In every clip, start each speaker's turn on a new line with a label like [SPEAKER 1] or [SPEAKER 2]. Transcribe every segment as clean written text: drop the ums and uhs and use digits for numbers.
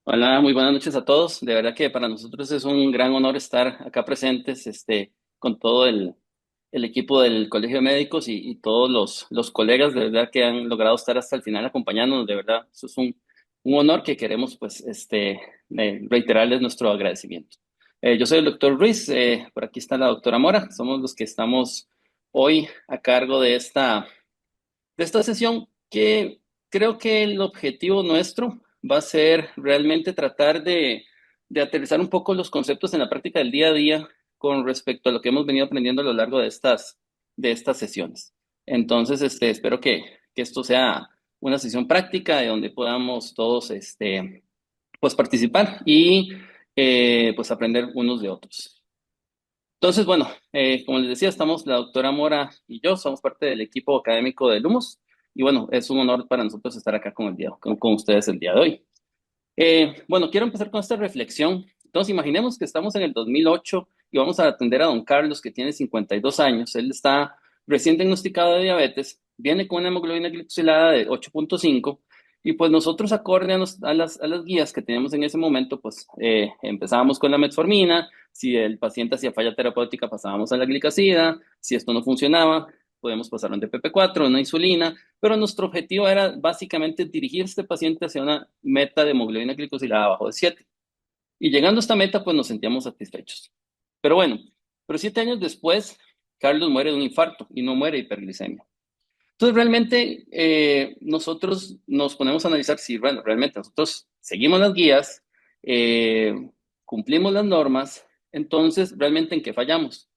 [SPEAKER 1] Hola, muy buenas noches a todos. De verdad que para nosotros es un gran honor estar acá presentes, con todo el equipo del Colegio de Médicos y todos los colegas, de verdad que han logrado estar hasta el final acompañándonos. De verdad, eso es un honor que queremos, pues, reiterarles nuestro agradecimiento. Yo soy el doctor Ruiz, por aquí está la doctora Mora. Somos los que estamos hoy a cargo de esta sesión que creo que el objetivo nuestro va a ser realmente tratar de aterrizar un poco los conceptos en la práctica del día a día con respecto a lo que hemos venido aprendiendo a lo largo de estas sesiones. Entonces, espero que esto sea una sesión práctica de donde podamos todos, pues participar y pues aprender unos de otros. Entonces, bueno, como les decía, estamos la doctora Mora y yo, somos parte del equipo académico de Lumos, y bueno, es un honor para nosotros estar acá con ustedes el día de hoy. Bueno, quiero empezar con esta reflexión. Entonces, imaginemos que estamos en el 2008 y vamos a atender a don Carlos, que tiene 52 años. Él está recién diagnosticado de diabetes, viene con una hemoglobina glicosilada de 8,5, y pues nosotros, acorde a las guías que teníamos en ese momento, pues empezábamos con la metformina. Si el paciente hacía falla terapéutica, pasábamos a la glicacida. Si esto no funcionaba, podemos pasar a un DPP-4, una insulina, pero nuestro objetivo era básicamente dirigir a este paciente hacia una meta de hemoglobina glicosilada abajo de 7. Y llegando a esta meta, pues nos sentíamos satisfechos. Pero bueno, 7 años después, Carlos muere de un infarto y no muere de hiperglicemia. Entonces, realmente nosotros nos ponemos a analizar si, bueno, realmente nosotros seguimos las guías, eh, cumplimos las normas. Entonces, realmente, ¿en qué fallamos?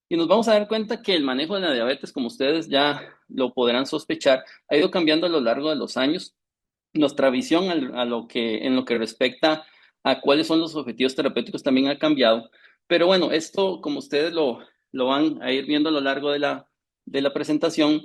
[SPEAKER 1] Y nos vamos a dar cuenta que el manejo de la diabetes, como ustedes ya lo podrán sospechar, ha ido cambiando a lo largo de los años. Nuestra visión en lo que respecta a cuáles son los objetivos terapéuticos también ha cambiado. Pero bueno, esto, como ustedes lo van a ir viendo a lo largo de la presentación,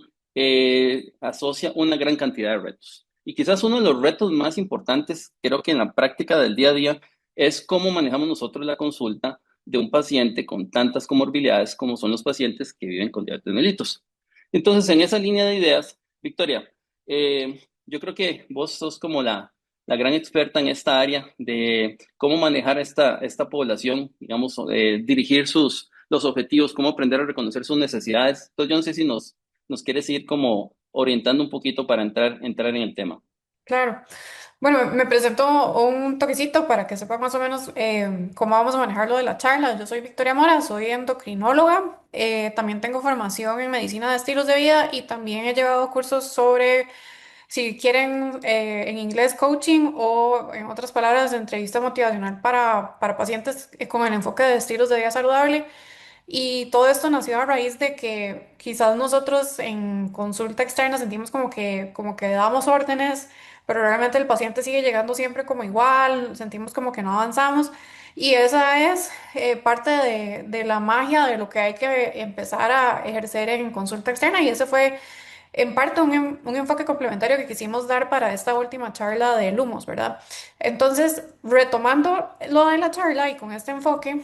[SPEAKER 1] asocia una gran cantidad de retos. Y quizás uno de los retos más importantes, creo que en la práctica del día a día, es cómo manejamos nosotros la consulta de un paciente con tantas comorbilidades como son los pacientes que viven con diabetes mellitus. Entonces, en esa línea de ideas, Victoria, yo creo que vos sos como la gran experta en esta área de cómo manejar esta población, digamos, dirigir los objetivos, cómo aprender a reconocer sus necesidades. Entonces, yo no sé si nos quieres ir como orientando un poquito para entrar en el tema.
[SPEAKER 2] Claro. Bueno, me presento un toquecito para que sepa más o menos cómo vamos a manejar lo de la charla. Yo soy Victoria Mora, soy endocrinóloga. También tengo formación en medicina de estilos de vida y también he llevado cursos sobre, si quieren, en inglés coaching o en otras palabras, entrevista motivacional para pacientes con el enfoque de estilos de vida saludable. Y todo esto nació a raíz de que quizás nosotros en consulta externa sentimos como que damos órdenes, pero realmente el paciente sigue llegando siempre como igual, sentimos como que no avanzamos. Y esa es parte de la magia de lo que hay que empezar a ejercer en consulta externa. Y ese fue en parte un enfoque complementario que quisimos dar para esta última charla de Lumos, ¿verdad? Entonces, retomando lo de la charla y con este enfoque.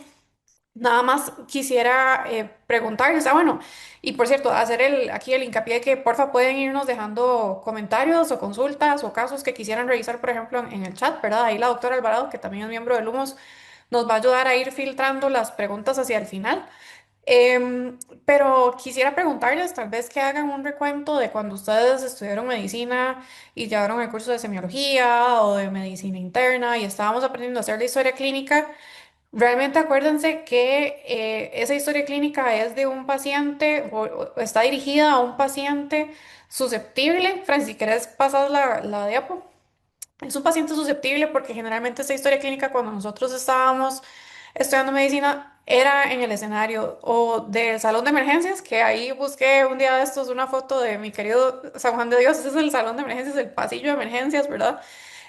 [SPEAKER 2] Nada más quisiera preguntarles, bueno, y por cierto, hacer aquí el hincapié de que porfa pueden irnos dejando comentarios o consultas o casos que quisieran revisar, por ejemplo, en el chat, ¿verdad? Ahí la doctora Alvarado, que también es miembro de Lumos, nos va a ayudar a ir filtrando las preguntas hacia el final. Pero quisiera preguntarles, tal vez que hagan un recuento de cuando ustedes estudiaron medicina y llevaron el curso de semiología o de medicina interna y estábamos aprendiendo a hacer la historia clínica. Realmente acuérdense que esa historia clínica es de un paciente o está dirigida a un paciente susceptible. Francis, si querés pasar la diapo. Es un paciente susceptible porque generalmente esta historia clínica cuando nosotros estábamos estudiando medicina era en el escenario o del salón de emergencias, que ahí busqué un día de estos una foto de mi querido San Juan de Dios. Ese es el salón de emergencias, el pasillo de emergencias, ¿verdad?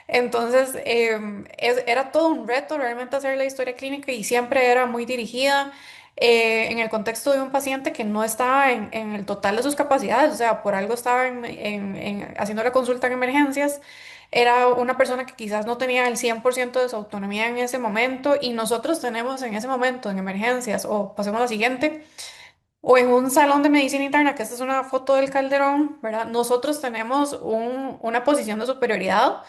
[SPEAKER 2] Entonces, era todo un reto realmente hacer la historia clínica y siempre era muy dirigida en el contexto de un paciente que no estaba en el total de sus capacidades, o sea, por algo estaba haciendo la consulta en emergencias. Era una persona que quizás no tenía el 100% de su autonomía en ese momento y nosotros tenemos en ese momento en emergencias, o pasemos a la siguiente, o en un salón de medicina interna, que esta es una foto del Calderón, ¿verdad? Nosotros tenemos una posición de superioridad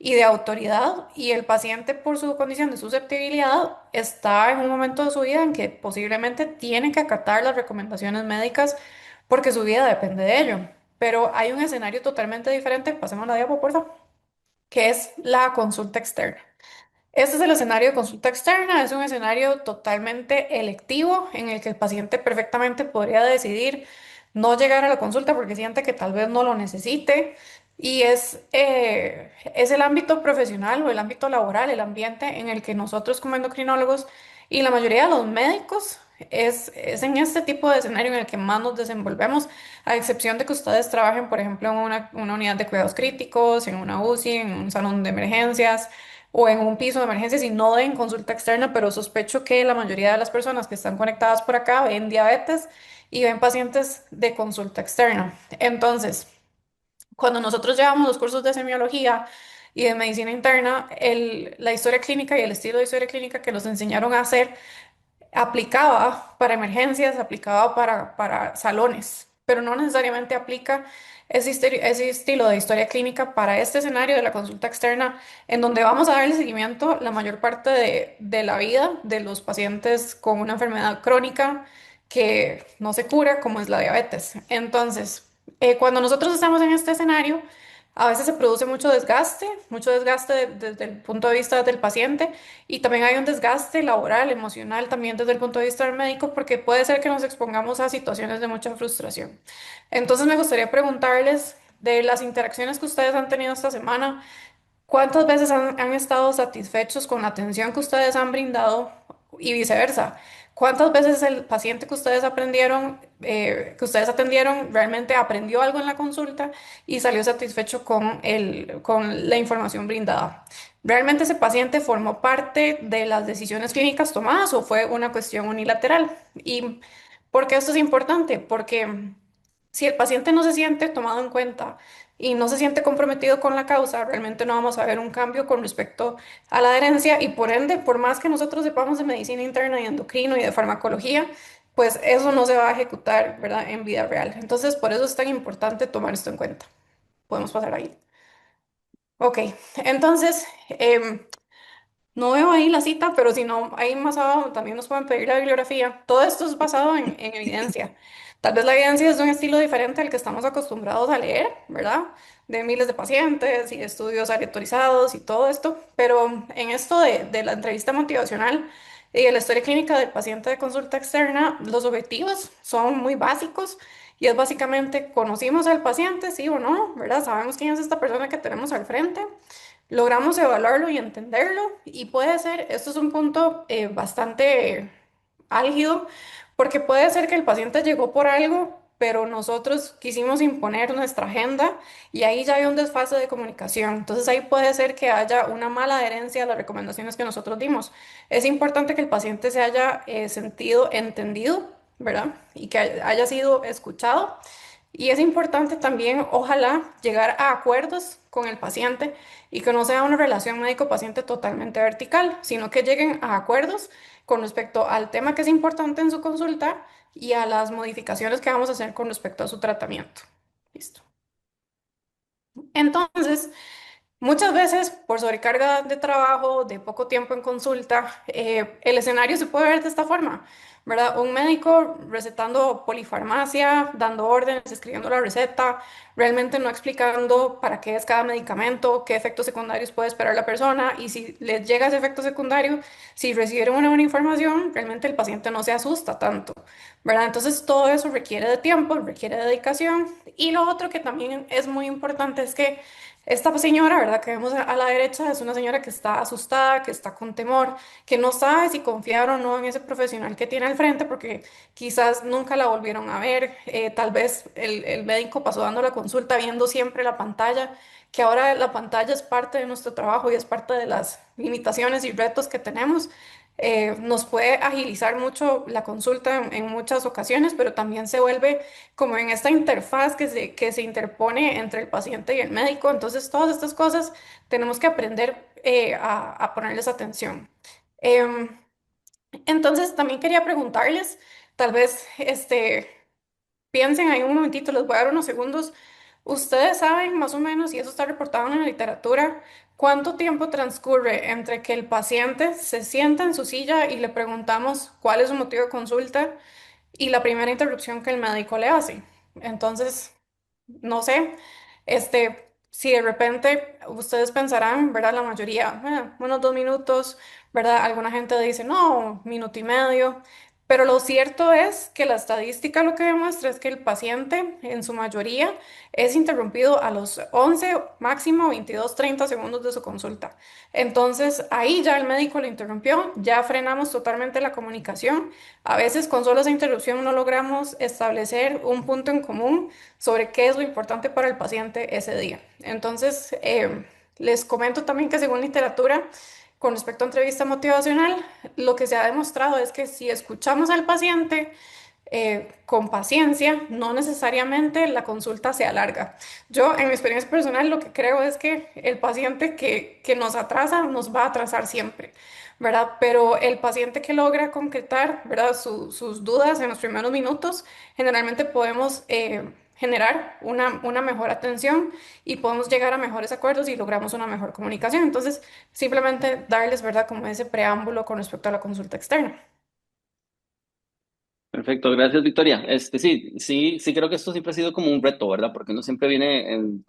[SPEAKER 2] y de autoridad, y el paciente por su condición de susceptibilidad está en un momento de su vida en que posiblemente tiene que acatar las recomendaciones médicas porque su vida depende de ello. Pero hay un escenario totalmente diferente, pasemos la diapo, por favor, que es la consulta externa. Este es el escenario de consulta externa, es un escenario totalmente electivo en el que el paciente perfectamente podría decidir no llegar a la consulta porque siente que tal vez no lo necesite y es el ámbito profesional o el ámbito laboral, el ambiente en el que nosotros como endocrinólogos y la mayoría de los médicos es en este tipo de escenario en el que más nos desenvolvemos, a excepción de que ustedes trabajen, por ejemplo, en una unidad de cuidados críticos, en una UCI, en un salón de emergencias o en un piso de emergencias y no den consulta externa, pero sospecho que la mayoría de las personas que están conectadas por acá ven diabetes y ven pacientes de consulta externa. Entonces, cuando nosotros llevamos los cursos de semiología y de medicina interna, la historia clínica y el estilo de historia clínica que nos enseñaron a hacer aplicaba para emergencias, aplicaba para salones, pero no necesariamente aplica ese estilo de historia clínica para este escenario de la consulta externa, en donde vamos a darle seguimiento la mayor parte de la vida de los pacientes con una enfermedad crónica que no se cura, como es la diabetes. Entonces, cuando nosotros estamos en este escenario, a veces se produce mucho desgaste desde el punto de vista del paciente y también hay un desgaste laboral, emocional, también desde el punto de vista del médico, porque puede ser que nos expongamos a situaciones de mucha frustración. Entonces me gustaría preguntarles de las interacciones que ustedes han tenido esta semana, ¿cuántas veces han estado satisfechos con la atención que ustedes han brindado y viceversa? ¿Cuántas veces el paciente que ustedes atendieron, realmente aprendió algo en la consulta y salió satisfecho con la información brindada? ¿Realmente ese paciente formó parte de las decisiones clínicas tomadas o fue una cuestión unilateral? ¿Y por qué esto es importante? Porque si el paciente no se siente tomado en cuenta y no se siente comprometido con la causa, realmente no vamos a ver un cambio con respecto a la adherencia y por ende, por más que nosotros sepamos de medicina interna y endocrino y de farmacología, pues eso no se va a ejecutar, ¿verdad?, en vida real. Entonces, por eso es tan importante tomar esto en cuenta. Podemos pasar ahí. Ok, entonces, no veo ahí la cita, pero si no, ahí más abajo también nos pueden pedir la bibliografía. Todo esto es basado en evidencia. Tal vez la evidencia es de un estilo diferente al que estamos acostumbrados a leer, ¿verdad? De miles de pacientes y estudios aleatorizados y todo esto. Pero en esto de la entrevista motivacional y de la historia clínica del paciente de consulta externa, los objetivos son muy básicos y es básicamente, ¿conocimos al paciente, sí o no? ¿Verdad? ¿Sabemos quién es esta persona que tenemos al frente? Logramos evaluarlo y entenderlo y puede ser, esto es un punto bastante álgido, porque puede ser que el paciente llegó por algo, pero nosotros quisimos imponer nuestra agenda y ahí ya hay un desfase de comunicación. Entonces ahí puede ser que haya una mala adherencia a las recomendaciones que nosotros dimos. Es importante que el paciente se haya sentido entendido, ¿verdad? Y que haya sido escuchado. Y es importante también, ojalá, llegar a acuerdos con el paciente y que no sea una relación médico-paciente totalmente vertical, sino que lleguen a acuerdos con respecto al tema que es importante en su consulta y a las modificaciones que vamos a hacer con respecto a su tratamiento. Listo. Entonces, muchas veces, por sobrecarga de trabajo, de poco tiempo en consulta, el escenario se puede ver de esta forma, ¿verdad? Un médico recetando polifarmacia, dando órdenes, escribiendo la receta, realmente no explicando para qué es cada medicamento, qué efectos secundarios puede esperar la persona y si les llega ese efecto secundario, si recibieron una buena información, realmente el paciente no se asusta tanto, ¿verdad? Entonces todo eso requiere de tiempo, requiere de dedicación y lo otro que también es muy importante es que esta señora, ¿verdad? Que vemos a la derecha es una señora que está asustada, que está con temor, que no sabe si confiar o no en ese profesional que tiene al frente porque quizás nunca la volvieron a ver, tal vez el médico pasó dando la consulta viendo siempre la pantalla, que ahora la pantalla es parte de nuestro trabajo y es parte de las limitaciones y retos que tenemos. Nos puede agilizar mucho la consulta en muchas ocasiones, pero también se vuelve como en esta interfaz que se interpone entre el paciente y el médico. Entonces, todas estas cosas tenemos que aprender a ponerles atención. Em, entonces, también quería preguntarles, tal vez, piensen ahí un momentito, les voy a dar unos segundos Ustedes saben más o menos, y eso está reportado en la literatura, cuánto tiempo transcurre entre que el paciente se sienta en su silla y le preguntamos cuál es su motivo de consulta y la primera interrupción que el médico le hace. Entonces, no sé, si de repente ustedes pensarán, ¿verdad? La mayoría, unos 2 minutos, ¿verdad? Alguna gente dice, no, minuto y medio. Pero lo cierto es que la estadística lo que demuestra es que el paciente, en su mayoría, es interrumpido a los 11 máximo 22 30 segundos de su consulta. Entonces, ahí ya el médico lo interrumpió, ya frenamos totalmente la comunicación. A veces con solo esa interrupción no logramos establecer un punto en común sobre qué es lo importante para el paciente ese día. Entonces, les comento también que según literatura, con respecto a entrevista motivacional, lo que se ha demostrado es que si escuchamos al paciente con paciencia, no necesariamente la consulta se alarga. Yo, en mi experiencia personal, lo que creo es que el paciente que nos atrasa, nos va a atrasar siempre, ¿verdad? Pero el paciente que logra concretar, ¿verdad? Sus dudas en los primeros minutos, generalmente podemos generar una mejor atención y podemos llegar a mejores acuerdos y logramos una mejor comunicación. Entonces, simplemente darles, ¿verdad? Como ese preámbulo con respecto a la consulta externa.
[SPEAKER 1] Perfecto, gracias Victoria. Sí, creo que esto siempre ha sido como un reto, ¿verdad? Porque uno siempre viene en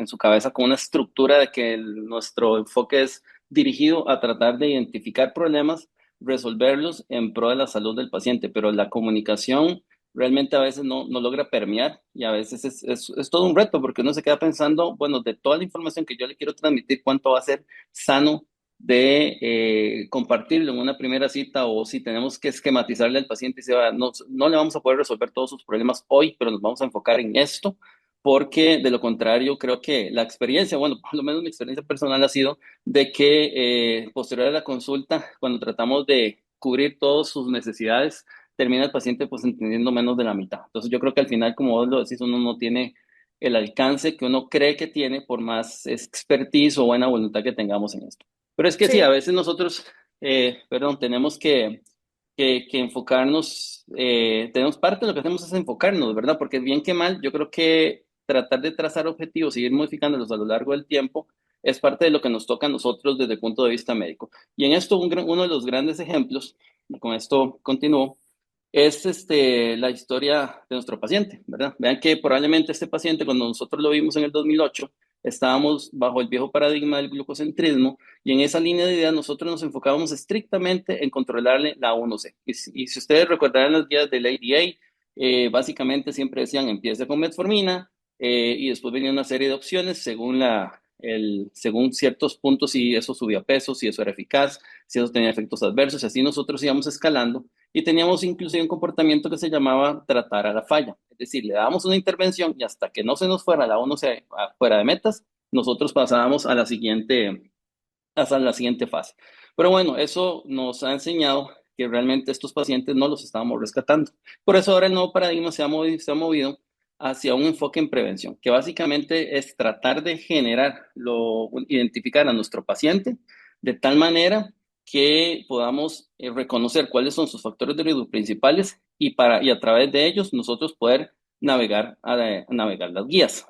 [SPEAKER 1] su cabeza con una estructura de que nuestro enfoque es dirigido a tratar de identificar problemas, resolverlos en pro de la salud del paciente, pero la comunicación realmente a veces no logra permear y a veces es todo un reto porque uno se queda pensando, bueno, de toda la información que yo le quiero transmitir, ¿cuánto va a ser sano de compartirlo en una primera cita o si tenemos que esquematizarle al paciente y se va, no le vamos a poder resolver todos sus problemas hoy, pero nos vamos a enfocar en esto, porque de lo contrario creo que la experiencia, bueno, por lo menos mi experiencia personal ha sido de que posterior a la consulta, cuando tratamos de cubrir todas sus necesidades, termina el paciente pues entendiendo menos de la mitad. Entonces yo creo que al final, como vos lo decís, uno no tiene el alcance que uno cree que tiene por más expertise o buena voluntad que tengamos en esto. Pero es que sí, a
[SPEAKER 2] Sí.
[SPEAKER 1] veces nosotros, perdón, tenemos que enfocarnos, tenemos parte de lo que hacemos es enfocarnos, ¿verdad? Porque bien que mal, yo creo que tratar de trazar objetivos y ir modificándolos a lo largo del tiempo es parte de lo que nos toca a nosotros desde el punto de vista médico. Y en esto, uno de los grandes ejemplos, y con esto continúo, es la historia de nuestro paciente, ¿verdad? Vean que probablemente este paciente, cuando nosotros lo vimos en el 2008, estábamos bajo el viejo paradigma del glucocentrismo y en esa línea de ideas nosotros nos enfocábamos estrictamente en controlarle la A1C. Y si ustedes recordarán las guías del ADA, básicamente siempre decían empiece con metformina y después venía una serie de opciones según ciertos puntos, si eso subía peso, si eso era eficaz, si eso tenía efectos adversos, y así nosotros íbamos escalando y teníamos inclusive un comportamiento que se llamaba tratar a la falla. Es decir, le dábamos una intervención y hasta que no se nos fuera la A1C fuera de metas, nosotros pasábamos hasta la siguiente fase. Pero bueno, eso nos ha enseñado que realmente estos pacientes no los estábamos rescatando. Por eso ahora el nuevo paradigma se ha movido hacia un enfoque en prevención, que básicamente es tratar de identificar a nuestro paciente de tal manera que podamos reconocer cuáles son sus factores de riesgo principales y a través de ellos nosotros poder navegar las guías.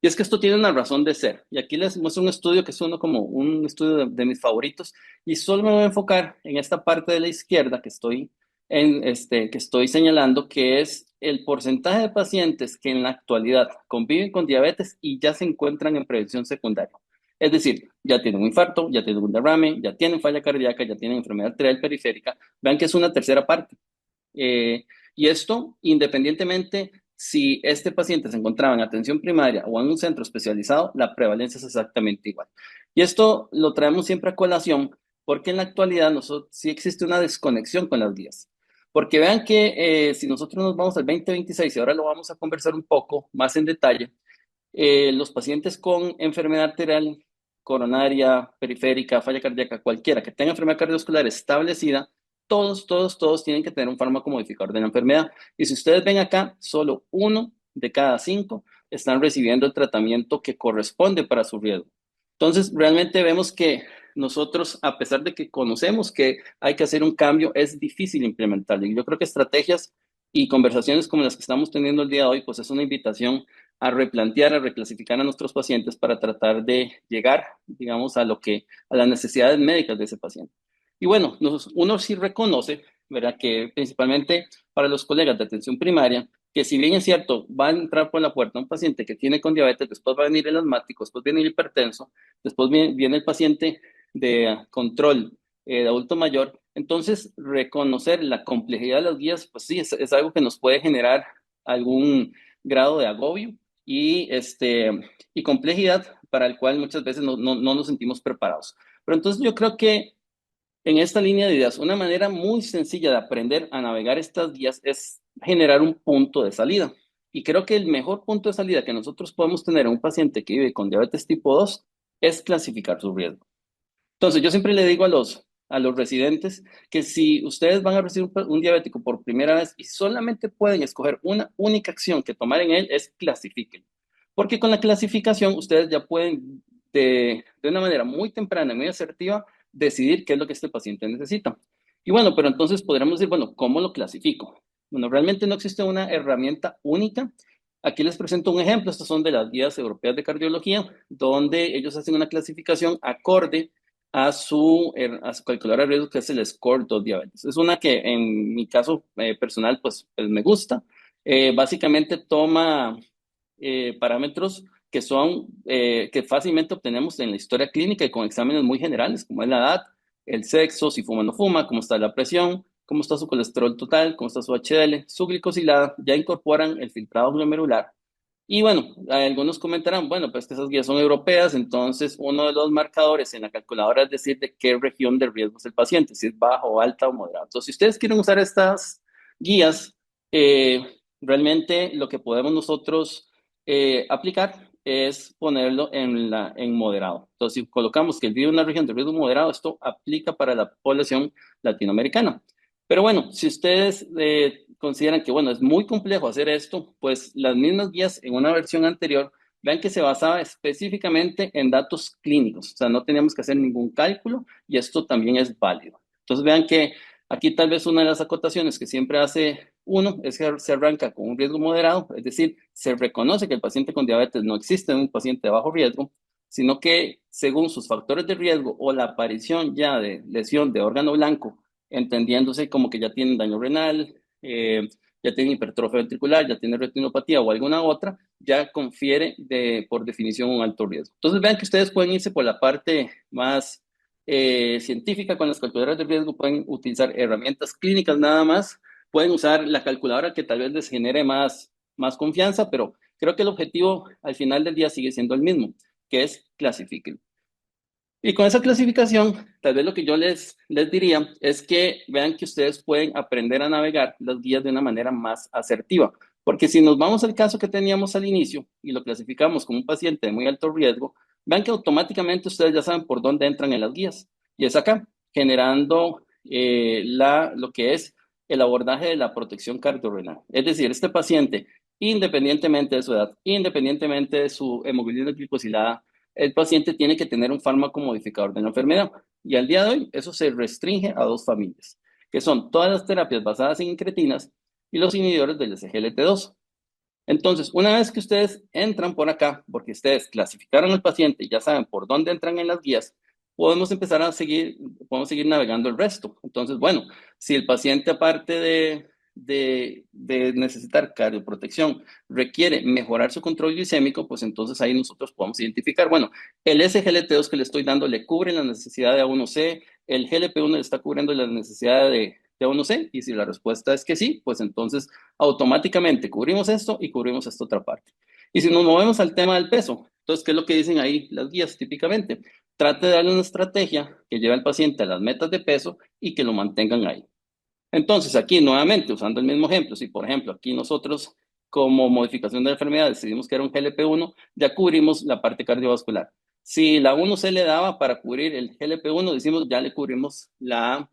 [SPEAKER 1] Y es que esto tiene una razón de ser. Y aquí les muestro un estudio que es uno como un estudio de mis favoritos. Y solo me voy a enfocar en esta parte de la izquierda que estoy señalando, que es el porcentaje de pacientes que en la actualidad conviven con diabetes y ya se encuentran en prevención secundaria. Es decir, ya tienen un infarto, ya tienen un derrame, ya tienen falla cardíaca, ya tienen enfermedad arterial periférica. Vean que es una tercera parte. Eh, y esto, independientemente si este paciente se encontraba en atención primaria o en un centro especializado, la prevalencia es exactamente igual. Y esto lo traemos siempre a colación porque en la actualidad sí existe una desconexión con las guías. Porque vean que si nosotros nos vamos al 2026 y ahora lo vamos a conversar un poco más en detalle, los pacientes con enfermedad arterial coronaria, periférica, falla cardíaca, cualquiera que tenga enfermedad cardiovascular establecida, todos tienen que tener un fármaco modificador de la enfermedad. Y si ustedes ven acá, solo 1 de cada 5 están recibiendo el tratamiento que corresponde para su riesgo. Entonces, realmente vemos que nosotros, a pesar de que conocemos que hay que hacer un cambio, es difícil implementarlo. Y yo creo que estrategias y conversaciones como las que estamos teniendo el día de hoy, pues es una invitación a replantear, a reclasificar a nuestros pacientes para tratar de llegar, digamos, a las necesidades médicas de ese paciente. Y bueno, uno sí reconoce, ¿verdad? Que principalmente para los colegas de atención primaria, que si bien es cierto, va a entrar por la puerta un paciente que tiene con diabetes, después va a venir el asmático, después viene el hipertenso, después viene el paciente de control de adulto mayor. Entonces, reconocer la complejidad de las guías, pues sí, es algo que nos puede generar algún grado de agobio y, y complejidad para el cual muchas veces no nos sentimos preparados. Pero entonces yo creo que en esta línea de ideas, una manera muy sencilla de aprender a navegar estas guías es generar un punto de salida. Y creo que el mejor punto de salida que nosotros podemos tener en un paciente que vive con diabetes tipo 2 es clasificar su riesgo. Entonces, yo siempre le digo a los residentes que si ustedes van a recibir un diabético por primera vez y solamente pueden escoger una única acción que tomar en él, es clasifiquen. Porque con la clasificación ustedes ya pueden, de una manera muy temprana, muy asertiva, decidir qué es lo que este paciente necesita. Y bueno, pero entonces podríamos decir, bueno, ¿cómo lo clasifico? Bueno, realmente no existe una herramienta única. Aquí les presento un ejemplo. Estas son de las guías europeas de cardiología, donde ellos hacen una clasificación acorde a su calculadora de riesgo, que es el Score 2 Diabetes. Es una que en mi caso personal, pues me gusta. Básicamente toma parámetros que que fácilmente obtenemos en la historia clínica y con exámenes muy generales, como es la edad, el sexo, si fuma o no fuma, cómo está la presión, cómo está su colesterol total, cómo está su HDL, su glicosilada, ya incorporan el filtrado glomerular. Y bueno, algunos comentarán, bueno, pues que esas guías son europeas, entonces uno de los marcadores en la calculadora es decir de qué región de riesgo es el paciente, si es bajo, alta o moderado. Entonces, si ustedes quieren usar estas guías, eh, realmente lo que podemos nosotros aplicar es ponerlo en moderado. Entonces, si colocamos que él vive en una región de riesgo moderado, esto aplica para la población latinoamericana. Pero bueno, si ustedes consideran que, bueno, es muy complejo hacer esto, pues las mismas guías en una versión anterior, vean que se basaba específicamente en datos clínicos, o sea, no teníamos que hacer ningún cálculo y esto también es válido. Entonces vean que aquí tal vez una de las acotaciones que siempre hace uno es que se arranca con un riesgo moderado, es decir, se reconoce que el paciente con diabetes no existe en un paciente de bajo riesgo, sino que según sus factores de riesgo o la aparición ya de lesión de órgano blanco, entendiéndose como que ya tienen daño renal, ya tienen hipertrofia ventricular, ya tienen retinopatía o alguna otra, ya confiere por definición un alto riesgo. Entonces vean que ustedes pueden irse por la parte más científica con las calculadoras de riesgo, pueden utilizar herramientas clínicas nada más, pueden usar la calculadora que tal vez les genere más confianza, pero creo que el objetivo al final del día sigue siendo el mismo, que es clasifiquen. Y con esa clasificación, tal vez lo que yo les diría es que vean que ustedes pueden aprender a navegar las guías de una manera más asertiva. Porque si nos vamos al caso que teníamos al inicio y lo clasificamos como un paciente de muy alto riesgo, vean que automáticamente ustedes ya saben por dónde entran en las guías. Y es acá, generando lo que es el abordaje de la protección cardiorrenal. Es decir, este paciente, independientemente de su edad, independientemente de su hemoglobina glicosilada, el paciente tiene que tener un fármaco modificador de la enfermedad. Y al día de hoy eso se restringe a dos familias, que son todas las terapias basadas en incretinas y los inhibidores del SGLT2. Entonces, una vez que ustedes entran por acá, porque ustedes clasificaron al paciente y ya saben por dónde entran en las guías, podemos seguir navegando el resto. Entonces, bueno, si el paciente aparte de necesitar cardioprotección requiere mejorar su control glicémico, pues entonces ahí nosotros podemos identificar, bueno, el SGLT2 que le estoy dando le cubre la necesidad de A1C, el GLP-1 le está cubriendo la necesidad de A1C, y si la respuesta es que sí, pues entonces automáticamente cubrimos esto y cubrimos esta otra parte. Y si nos movemos al tema del peso, entonces, ¿qué es lo que dicen ahí las guías típicamente? Trate de darle una estrategia que lleve al paciente a las metas de peso y que lo mantengan ahí. Entonces, aquí nuevamente, usando el mismo ejemplo, si por ejemplo aquí nosotros como modificación de la enfermedad decidimos que era un GLP-1, ya cubrimos la parte cardiovascular. Si la 1 se le daba para cubrir el GLP-1, decimos ya le cubrimos la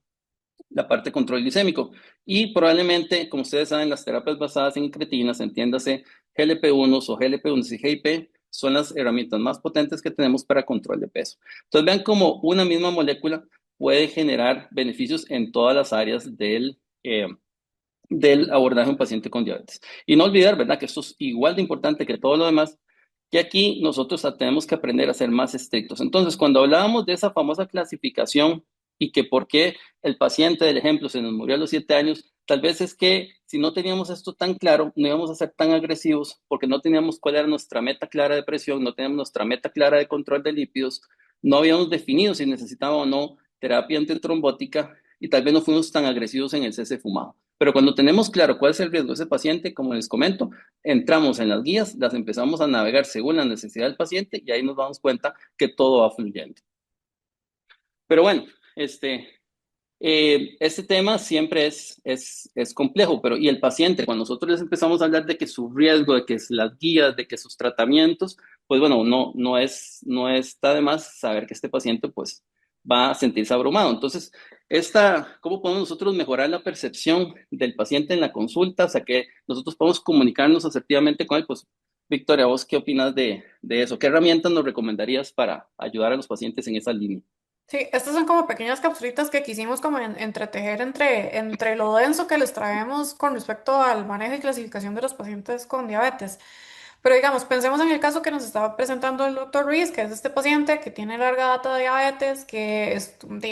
[SPEAKER 1] parte de control glicémico. Y probablemente, como ustedes saben, las terapias basadas en incretinas, entiéndase GLP-1 o GLP-1 y GIP, son las herramientas más potentes que tenemos para control de peso. Entonces vean cómo una misma molécula puede generar beneficios en todas las áreas del abordaje de un paciente con diabetes. Y no olvidar, ¿verdad?, que esto es igual de importante que todo lo demás, que aquí nosotros tenemos que aprender a ser más estrictos. Entonces, cuando hablábamos de esa famosa clasificación y que por qué el paciente del ejemplo se nos murió a los 7 años, tal vez es que si no teníamos esto tan claro, no íbamos a ser tan agresivos porque no teníamos cuál era nuestra meta clara de presión, no teníamos nuestra meta clara de control de lípidos, no habíamos definido si necesitaba o no terapia antitrombótica y tal vez no fuimos tan agresivos en el cese fumado. Pero cuando tenemos claro cuál es el riesgo de ese paciente, como les comento, entramos en las guías, las empezamos a navegar según la necesidad del paciente y ahí nos damos cuenta que todo va fluyendo. Pero bueno, este tema siempre es complejo, pero y el paciente, cuando nosotros les empezamos a hablar de que su riesgo, de que es las guías, de que sus tratamientos, pues bueno, no está de más saber que este paciente pues va a sentirse abrumado. Entonces, ¿cómo podemos nosotros mejorar la percepción del paciente en la consulta? O sea, que nosotros podemos comunicarnos asertivamente con él. Pues, Victoria, ¿vos qué opinas de eso? ¿Qué herramientas nos recomendarías para ayudar a los pacientes en esa línea?
[SPEAKER 2] Sí, estas son como pequeñas capsulitas que quisimos como entretejer entre lo denso que les traemos con respecto al manejo y clasificación de los pacientes con diabetes. Pero digamos, pensemos en el caso que nos estaba presentando el doctor Ruiz, que es este paciente que tiene larga data de diabetes,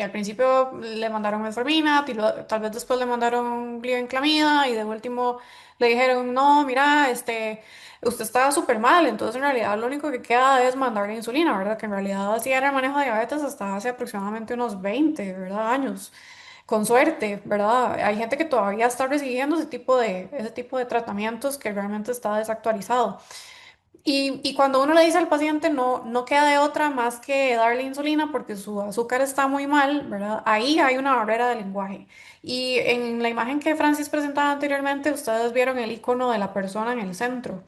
[SPEAKER 2] al principio le mandaron metformina, tal vez después le mandaron glibenclamida y de último le dijeron, no, mira, usted está súper mal, entonces en realidad lo único que queda es mandarle insulina, ¿verdad? Que en realidad así era el manejo de diabetes hasta hace aproximadamente unos 20, ¿verdad? Años. Con suerte, ¿verdad? Hay gente que todavía está recibiendo ese tipo de tratamientos que realmente está desactualizado. Y cuando uno le dice al paciente no queda de otra más que darle insulina porque su azúcar está muy mal, ¿verdad? Ahí hay una barrera de lenguaje. Y en la imagen que Francis presentaba anteriormente, ustedes vieron el icono de la persona en el centro.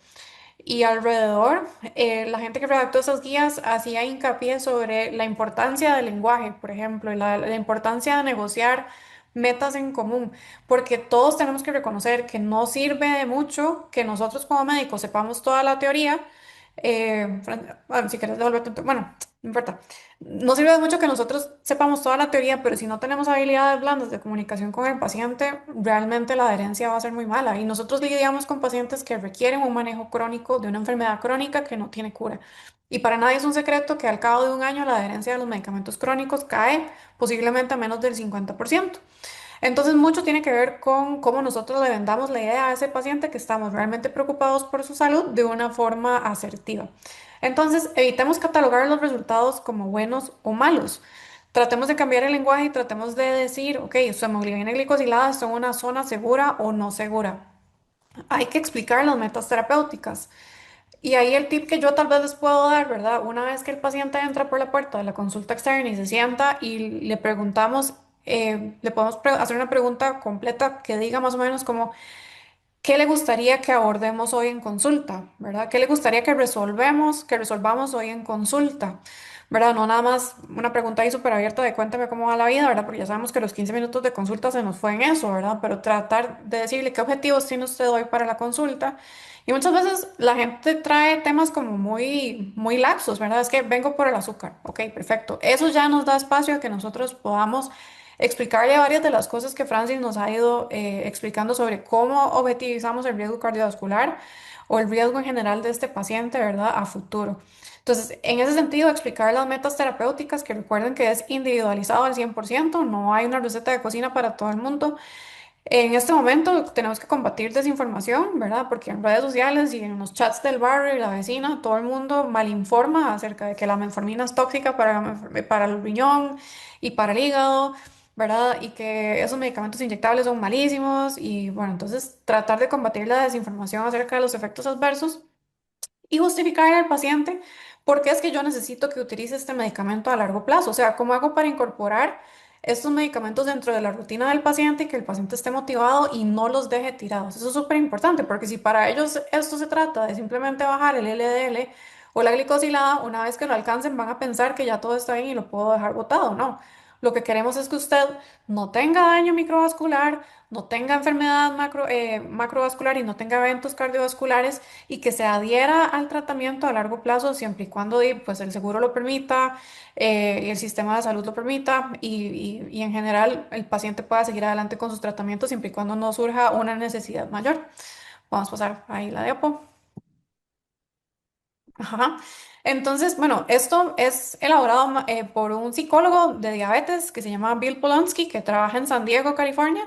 [SPEAKER 2] Y alrededor, la gente que redactó esas guías hacía hincapié sobre la importancia del lenguaje, por ejemplo, y la importancia de negociar metas en común, porque todos tenemos que reconocer que no sirve de mucho que nosotros como médicos sepamos toda la teoría. Bueno, si quieres devolverte, bueno, no importa. No sirve de mucho que nosotros sepamos toda la teoría, pero si no tenemos habilidades blandas de comunicación con el paciente, realmente la adherencia va a ser muy mala. Y nosotros lidiamos con pacientes que requieren un manejo crónico de una enfermedad crónica que no tiene cura. Y para nadie es un secreto que al cabo de un año la adherencia de los medicamentos crónicos cae posiblemente a menos del 50%. Entonces, mucho tiene que ver con cómo nosotros le vendamos la idea a ese paciente que estamos realmente preocupados por su salud de una forma asertiva. Entonces, evitemos catalogar los resultados como buenos o malos. Tratemos de cambiar el lenguaje y tratemos de decir, ok, su hemoglobina glicosilada está en una zona segura o no segura. Hay que explicar las metas terapéuticas. Y ahí el tip que yo tal vez les puedo dar, ¿verdad? Una vez que el paciente entra por la puerta de la consulta externa y se sienta y le preguntamos, le podemos hacer una pregunta completa que diga más o menos como, ¿qué le gustaría que abordemos hoy en consulta? ¿Verdad? ¿Qué le gustaría que resolvamos hoy en consulta? ¿Verdad? No nada más una pregunta ahí súper abierta de cuéntame cómo va la vida, ¿verdad? Porque ya sabemos que los 15 minutos de consulta se nos fue en eso, ¿verdad? Pero tratar de decirle qué objetivos tiene usted hoy para la consulta. Y muchas veces la gente trae temas como muy laxos, ¿verdad? Es que vengo por el azúcar. Ok, perfecto. Eso ya nos da espacio a que nosotros podamos explicarle varias de las cosas que Francis nos ha ido explicando sobre cómo objetivizamos el riesgo cardiovascular o el riesgo en general de este paciente, ¿verdad? A futuro. Entonces, en ese sentido, explicar las metas terapéuticas, que recuerden que es individualizado al 100%, no hay una receta de cocina para todo el mundo. En este momento tenemos que combatir desinformación, ¿verdad? Porque en redes sociales y en los chats del barrio y la vecina, todo el mundo malinforma acerca de que la metformina es tóxica para el riñón y para el hígado, ¿verdad? Y que esos medicamentos inyectables son malísimos y bueno, entonces tratar de combatir la desinformación acerca de los efectos adversos y justificarle al paciente por qué es que yo necesito que utilice este medicamento a largo plazo. O sea, ¿cómo hago para incorporar estos medicamentos dentro de la rutina del paciente y que el paciente esté motivado y no los deje tirados? Eso es súper importante porque si para ellos esto se trata de simplemente bajar el LDL o la glicosilada, una vez que lo alcancen van a pensar que ya todo está bien y lo puedo dejar botado, ¿no? Lo que queremos es que usted no tenga daño microvascular, no tenga enfermedad macrovascular y no tenga eventos cardiovasculares y que se adhiera al tratamiento a largo plazo siempre y cuando pues, el seguro lo permita, y el sistema de salud lo permita y en general el paciente pueda seguir adelante con sus tratamientos siempre y cuando no surja una necesidad mayor. Vamos a pasar ahí la diapo. Ajá. Entonces, bueno, esto es elaborado por un psicólogo de diabetes que se llama Bill Polonsky, que trabaja en San Diego, California.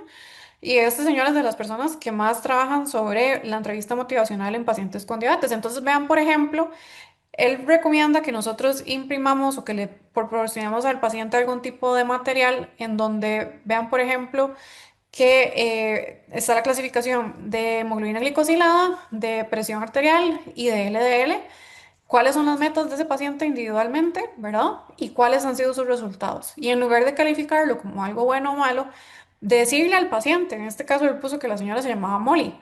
[SPEAKER 2] Y este señor es de las personas que más trabajan sobre la entrevista motivacional en pacientes con diabetes. Entonces, vean, por ejemplo, él recomienda que nosotros imprimamos o que le proporcionemos al paciente algún tipo de material en donde vean, por ejemplo, que está la clasificación de hemoglobina glicosilada, de presión arterial y de LDL, cuáles son las metas de ese paciente individualmente, ¿verdad? Y cuáles han sido sus resultados. Y en lugar de calificarlo como algo bueno o malo, decirle al paciente, en este caso él puso que la señora se llamaba Molly,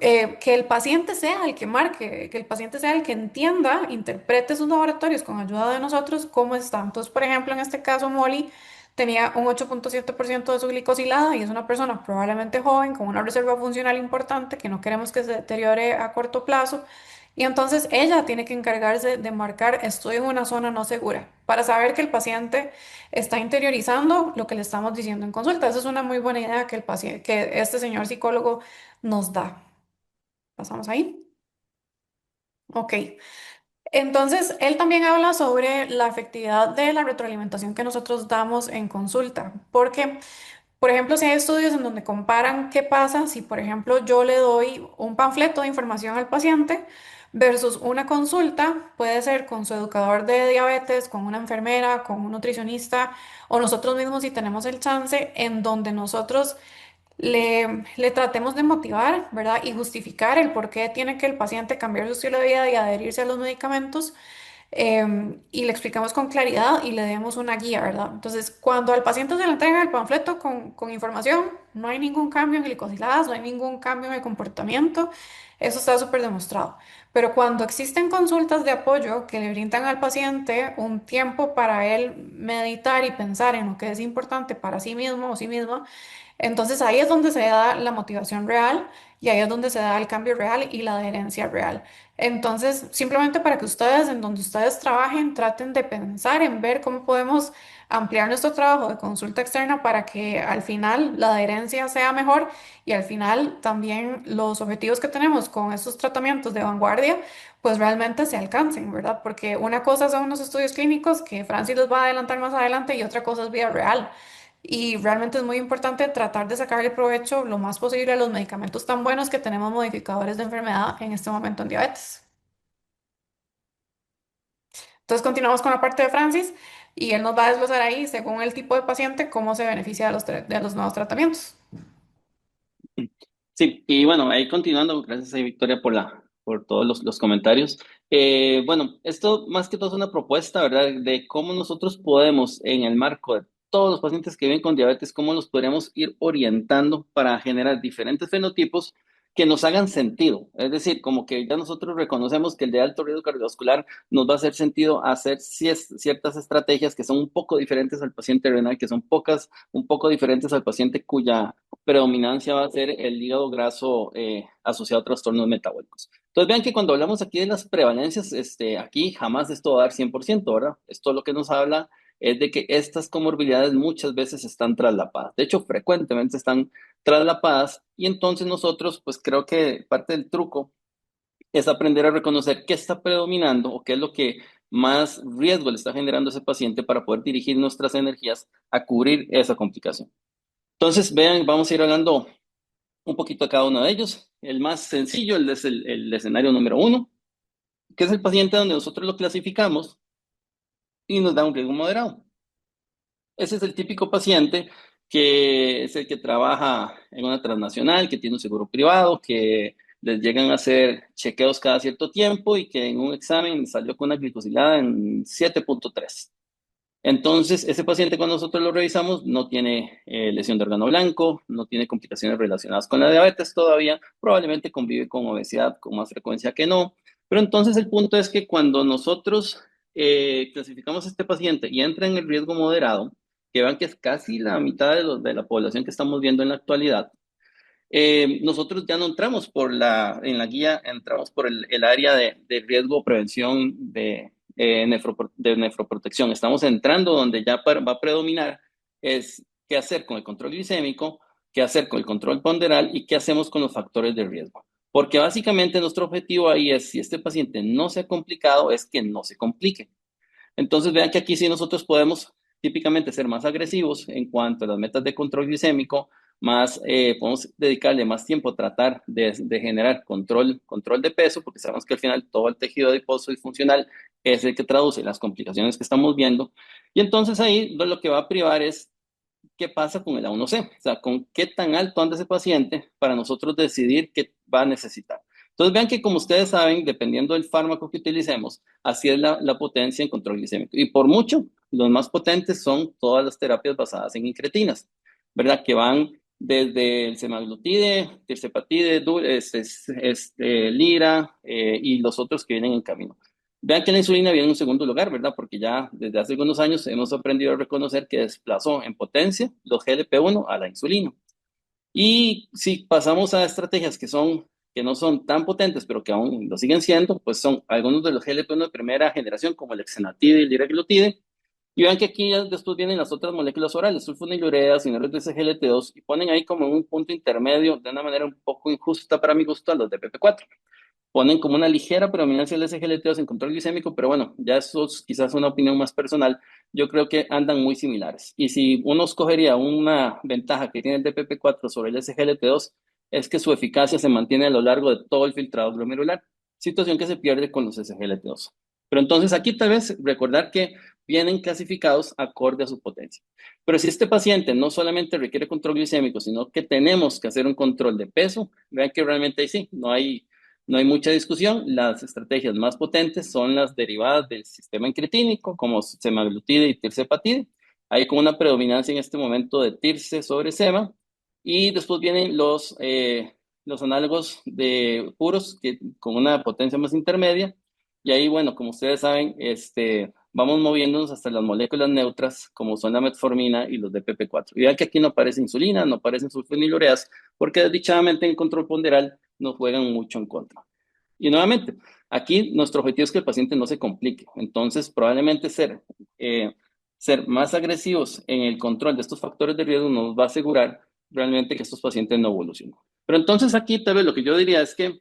[SPEAKER 2] que el paciente sea el que marque, que el paciente sea el que entienda, interprete sus laboratorios con ayuda de nosotros cómo están. Entonces, por ejemplo, en este caso, Molly tenía un 8,7% de su glicosilada y es una persona probablemente joven con una reserva funcional importante que no queremos que se deteriore a corto plazo. Y entonces ella tiene que encargarse de marcar estoy en una zona no segura para saber que el paciente está interiorizando lo que le estamos diciendo en consulta. Esa es una muy buena idea que el paciente, que este señor psicólogo nos da. Pasamos ahí. Ok. Entonces, él también habla sobre la efectividad de la retroalimentación que nosotros damos en consulta, porque, por ejemplo, si hay estudios en donde comparan qué pasa si, por ejemplo, yo le doy un panfleto de información al paciente versus una consulta, puede ser con su educador de diabetes, con una enfermera, con un nutricionista o nosotros mismos si tenemos el chance, en donde nosotros le tratemos de motivar, ¿verdad? Y justificar el por qué tiene que el paciente cambiar su estilo de vida y adherirse a los medicamentos. Y le explicamos con claridad y le demos una guía, ¿verdad? Entonces, cuando al paciente se le entrega el panfleto con información, no hay ningún cambio en glicosiladas, no hay ningún cambio en el comportamiento, eso está súper demostrado. Pero cuando existen consultas de apoyo que le brindan al paciente un tiempo para él meditar y pensar en lo que es importante para sí mismo o sí misma, entonces ahí es donde se da la motivación real y ahí es donde se da el cambio real y la adherencia real. Entonces, simplemente para que ustedes, en donde ustedes trabajen, traten de pensar en ver cómo podemos ampliar nuestro trabajo de consulta externa para que al final la adherencia sea mejor y al final también los objetivos que tenemos con estos tratamientos de vanguardia, pues realmente se alcancen, ¿verdad? Porque una cosa son los estudios clínicos que Francis les va a adelantar más adelante y otra cosa es vida real. Y realmente es muy importante tratar de sacarle provecho lo más posible a los medicamentos tan buenos que tenemos modificadores de enfermedad en este momento en diabetes. Entonces continuamos con la parte de Francis y él nos va a desglosar ahí, según el tipo de paciente, cómo se beneficia de de los nuevos tratamientos.
[SPEAKER 1] Sí, y bueno, ahí continuando, gracias a Victoria por por todos los comentarios. Bueno, esto más que todo es una propuesta, ¿verdad? De cómo nosotros podemos, en el marco de todos los pacientes que viven con diabetes, cómo los podremos ir orientando para generar diferentes fenotipos que nos hagan sentido. Es decir, como que ya nosotros reconocemos que el de alto riesgo cardiovascular nos va a hacer sentido hacer ciertas estrategias que son un poco diferentes al paciente renal, que son un poco diferentes al paciente cuya predominancia va a ser el hígado graso asociado a trastornos metabólicos. Entonces vean que cuando hablamos aquí de las prevalencias, aquí jamás esto va a dar 100%, ¿verdad? Esto lo que nos habla es de que estas comorbilidades muchas veces están traslapadas. De hecho, frecuentemente están traslapadas y entonces nosotros, pues creo que parte del truco es aprender a reconocer qué está predominando o qué es lo que más riesgo le está generando a ese paciente para poder dirigir nuestras energías a cubrir esa complicación. Entonces, vean, vamos a ir hablando un poquito a cada uno de ellos. El más sencillo, es el escenario número uno, que es el paciente donde nosotros lo clasificamos y nos da un riesgo moderado. Ese es el típico paciente que es el que trabaja en una transnacional, que tiene un seguro privado, que les llegan a hacer chequeos cada cierto tiempo y que en un examen salió con una glicosilada en 7,3. Entonces, ese paciente cuando nosotros lo revisamos no tiene lesión de órgano blanco, no tiene complicaciones relacionadas con la diabetes todavía, probablemente convive con obesidad con más frecuencia que no. Pero entonces el punto es que cuando nosotros clasificamos a este paciente y entra en el riesgo moderado, que vean que es casi la mitad de la población que estamos viendo en la actualidad, nosotros ya no entramos en la guía, entramos por el área de riesgo, prevención de nefroprotección. Estamos entrando donde ya va a predominar es qué hacer con el control glicémico, qué hacer con el control ponderal y qué hacemos con los factores de riesgo. Porque básicamente nuestro objetivo ahí es, si este paciente no se ha complicado, es que no se complique. Entonces, vean que aquí sí nosotros podemos típicamente ser más agresivos en cuanto a las metas de control glicémico, podemos dedicarle más tiempo a tratar de generar control de peso, porque sabemos que al final todo el tejido adiposo y funcional es el que traduce las complicaciones que estamos viendo. Y entonces ahí lo que va a privar es qué pasa con el A1C, o sea, con qué tan alto anda ese paciente para nosotros decidir qué va a necesitar. Entonces vean que como ustedes saben, dependiendo del fármaco que utilicemos, así es la potencia en control glicémico. Y por mucho, los más potentes son todas las terapias basadas en incretinas, ¿verdad? Que van desde el semaglutide, tirzepatide, lira y los otros que vienen en camino. Vean que la insulina viene en un segundo lugar, ¿verdad? Porque ya desde hace algunos años hemos aprendido a reconocer que desplazó en potencia los GLP-1 a la insulina. Y si pasamos a estrategias que no son tan potentes, pero que aún lo siguen siendo, pues son algunos de los GLP-1 de primera generación, como el exenatide y el liraglutide. Y vean que aquí ya después vienen las otras moléculas orales, sulfonilureas, inhibidores de SGLT2, y ponen ahí como un punto intermedio, de una manera un poco injusta para mi gusto, a los de PP4. Ponen como una ligera predominancia del SGLT2 en control glicémico, pero bueno, ya eso es quizás una opinión más personal. Yo creo que andan muy similares. Y si uno escogería una ventaja que tiene el DPP4 sobre el SGLT2, es que su eficacia se mantiene a lo largo de todo el filtrado glomerular, situación que se pierde con los SGLT2. Pero entonces aquí tal vez recordar que vienen clasificados acorde a su potencia. Pero si este paciente no solamente requiere control glicémico, sino que tenemos que hacer un control de peso, vean que realmente ahí sí, no hay mucha discusión. Las estrategias más potentes son las derivadas del sistema incretínico, como semaglutide y tirzepatide. Hay como una predominancia en este momento de tirce sobre sema. Y después vienen los análogos de puros con una potencia más intermedia. Y ahí, bueno, como ustedes saben, vamos moviéndonos hasta las moléculas neutras, como son la metformina y los DPP4. Y vean que aquí no aparece insulina, no aparecen sulfonilureas, porque desdichadamente en control ponderal nos juegan mucho en contra. Y nuevamente, aquí nuestro objetivo es que el paciente no se complique. Entonces, probablemente ser más agresivos en el control de estos factores de riesgo nos va a asegurar realmente que estos pacientes no evolucionen. Pero entonces aquí tal vez lo que yo diría es que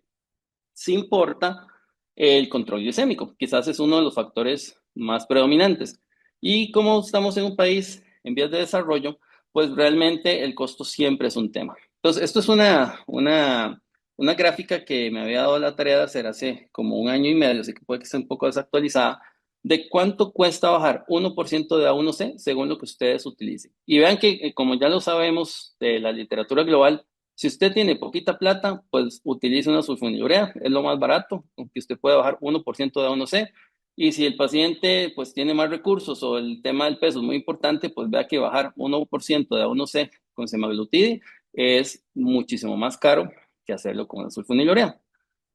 [SPEAKER 1] sí importa el control glicémico. Quizás es uno de los factores más predominantes. Y como estamos en un país en vías de desarrollo, pues realmente el costo siempre es un tema. Entonces, esto es una gráfica que me había dado la tarea de hacer hace como un año y medio, así que puede que esté un poco desactualizada, de cuánto cuesta bajar 1% de A1C según lo que ustedes utilicen. Y vean que, como ya lo sabemos de la literatura global, si usted tiene poquita plata, pues utilice una sulfonilurea, es lo más barato, aunque usted puede bajar 1% de A1C. Y si el paciente pues tiene más recursos o el tema del peso es muy importante, pues vea que bajar 1% de A1C con semaglutide es muchísimo más caro que hacerlo con la sulfonilurea.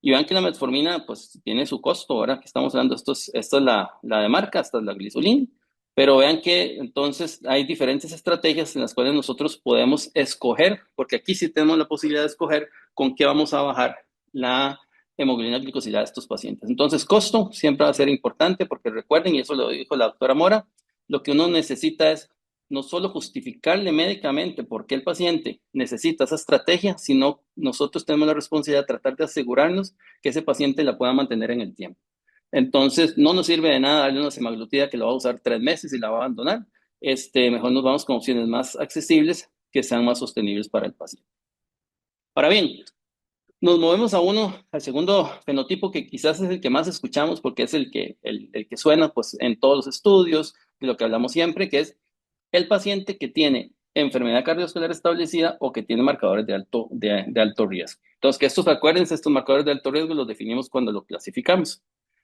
[SPEAKER 1] Y vean que la metformina pues tiene su costo, ahora que estamos hablando, esta es la de marca, esta es la glisulin, pero vean que entonces hay diferentes estrategias en las cuales nosotros podemos escoger, porque aquí sí tenemos la posibilidad de escoger con qué vamos a bajar la hemoglobina glicosilada de estos pacientes. Entonces, costo siempre va a ser importante porque recuerden, y eso lo dijo la doctora Mora, lo que uno necesita es no solo justificarle médicamente por qué el paciente necesita esa estrategia, sino nosotros tenemos la responsabilidad de tratar de asegurarnos que ese paciente la pueda mantener en el tiempo. Entonces, no nos sirve de nada darle una semaglutida que lo va a usar 3 meses y la va a abandonar. Mejor nos vamos con opciones más accesibles que sean más sostenibles para el paciente. Ahora bien, nos movemos al segundo fenotipo que quizás es el que más escuchamos porque es el que suena pues, en todos los estudios, de lo que hablamos siempre, que es el paciente que tiene enfermedad cardiovascular establecida o que tiene marcadores de alto riesgo. Entonces, que acuérdense, estos marcadores de alto riesgo los definimos cuando lo clasificamos.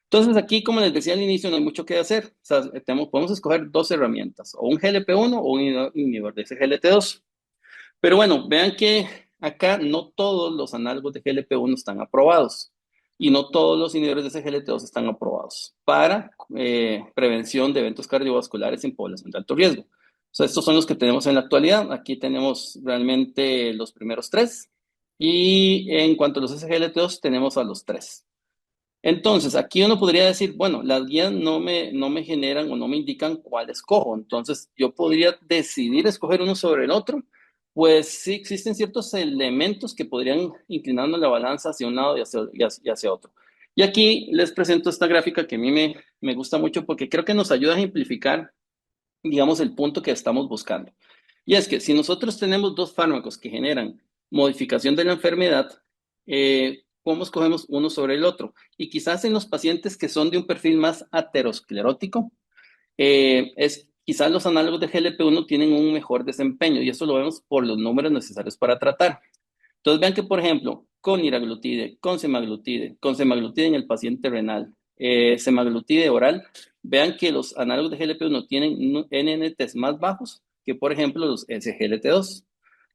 [SPEAKER 1] Entonces, aquí, como les decía al inicio, no hay mucho que hacer. O sea, podemos escoger dos herramientas, o un GLP-1 o un inhibidor de SGLT2. Pero bueno, vean que acá no todos los análogos de GLP-1 están aprobados y no todos los inhibidores de SGLT2 están aprobados para prevención de eventos cardiovasculares en población de alto riesgo. sea, estos son los que tenemos en la actualidad. Aquí tenemos realmente los primeros tres. Y en cuanto a los SGLT2, tenemos a los tres. Entonces, aquí uno podría decir, bueno, las guías no me generan o no me indican cuál escojo. Entonces, yo podría decidir escoger uno sobre el otro. Pues sí existen ciertos elementos que podrían inclinarnos la balanza hacia un lado y hacia otro. Y aquí les presento esta gráfica que a mí me gusta mucho porque creo que nos ayuda a ejemplificar, digamos, el punto que estamos buscando. Y es que si nosotros tenemos dos fármacos que generan modificación de la enfermedad, ¿cómo escogemos uno sobre el otro? Y quizás en los pacientes que son de un perfil más aterosclerótico, quizás los análogos de GLP-1 tienen un mejor desempeño y eso lo vemos por los números necesarios para tratar. Entonces vean que, por ejemplo, con liraglutide, con semaglutide en el paciente renal, semaglutide oral, vean que los análogos de GLP-1 tienen NNTs más bajos que, por ejemplo, los SGLT2,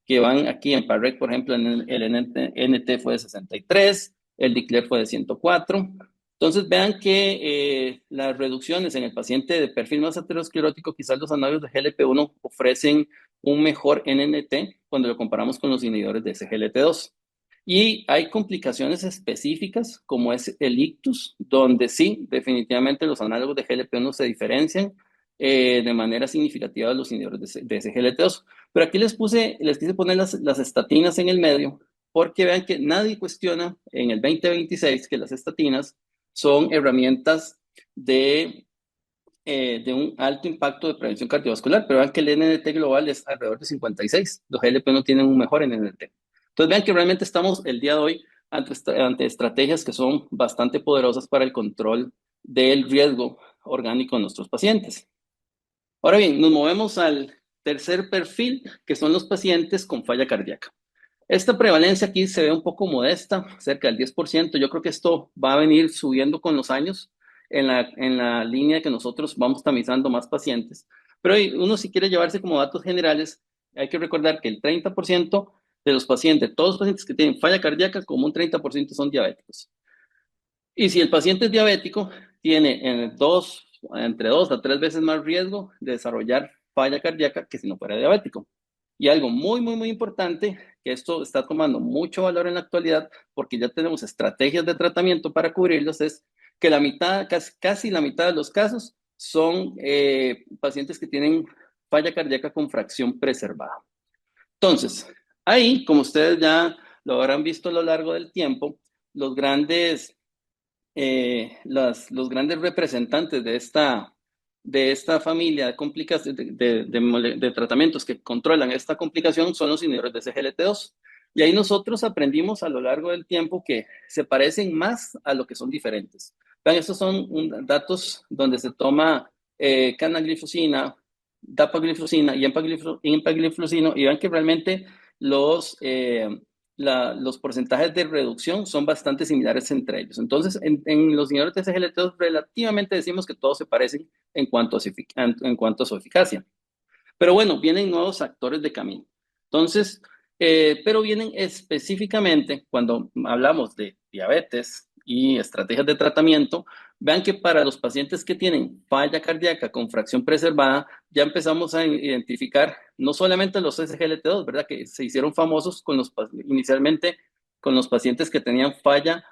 [SPEAKER 1] que van aquí en PAREC, por ejemplo, el NT fue de 63, el DICLER fue de 104. Entonces vean que las reducciones en el paciente de perfil más aterosclerótico, quizás los análogos de GLP-1 ofrecen un mejor NNT cuando lo comparamos con los inhibidores de SGLT2. Y hay complicaciones específicas, como es el ictus, donde sí, definitivamente los análogos de GLP-1 se diferencian de manera significativa de los inhibidores de SGLT2. Pero aquí les quise poner las estatinas en el medio, porque vean que nadie cuestiona en el 2026 que las estatinas son herramientas de un alto impacto de prevención cardiovascular, pero vean que el NNT global es alrededor de 56. Los GLP no tienen un mejor NNT. Entonces vean que realmente estamos el día de hoy ante estrategias que son bastante poderosas para el control del riesgo orgánico de nuestros pacientes. Ahora bien, nos movemos al tercer perfil, que son los pacientes con falla cardíaca. Esta prevalencia aquí se ve un poco modesta, cerca del 10%. Yo creo que esto va a venir subiendo con los años en la línea que nosotros vamos tamizando más pacientes. Pero uno si quiere llevarse como datos generales, hay que recordar que el 30% de los pacientes, todos los pacientes que tienen falla cardíaca, como un 30% son diabéticos. Y si el paciente es diabético, tiene entre 2 a 3 veces más riesgo de desarrollar falla cardíaca que si no fuera diabético. Y algo muy, muy, muy importante, que esto está tomando mucho valor en la actualidad, porque ya tenemos estrategias de tratamiento para cubrirlos, es que la mitad, casi la mitad de los casos son pacientes que tienen falla cardíaca con fracción preservada. Entonces, ahí, como ustedes ya lo habrán visto a lo largo del tiempo, los grandes los grandes representantes de esta familia de tratamientos que controlan esta complicación son los inhibidores de SGLT2. Y ahí nosotros aprendimos a lo largo del tiempo que se parecen más a lo que son diferentes. Vean, estos son datos donde se toma canaglifosina, dapaglifosina y empagliflozino y vean que realmente los, eh, los porcentajes de reducción son bastante similares entre ellos. Entonces, en los inhibidores de SGLT2 relativamente decimos que todos se parecen en cuanto a su eficacia. Pero bueno, vienen nuevos actores de camino. Entonces, pero vienen específicamente cuando hablamos de diabetes y estrategias de tratamiento, vean que para los pacientes que tienen falla cardíaca con fracción preservada, ya empezamos a identificar no solamente los SGLT2, ¿verdad? Que se hicieron famosos inicialmente con los pacientes que tenían falla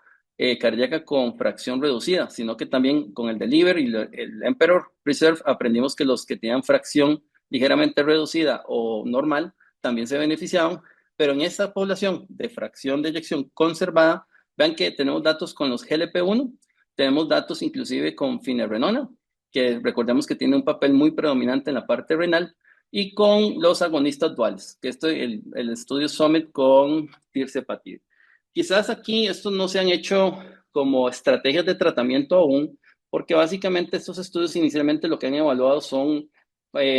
[SPEAKER 1] cardíaca con fracción reducida, sino que también con el Deliver y el Emperor Preserve aprendimos que los que tenían fracción ligeramente reducida o normal también se beneficiaban, pero en esta población de fracción de eyección conservada, vean que tenemos datos con los GLP-1, tenemos datos inclusive con finerenona, que recordemos que tiene un papel muy predominante en la parte renal, y con los agonistas duales, que esto es el estudio Summit con tirzepatide. Quizás aquí estos no se han hecho como estrategias de tratamiento aún, porque básicamente estos estudios inicialmente lo que han evaluado son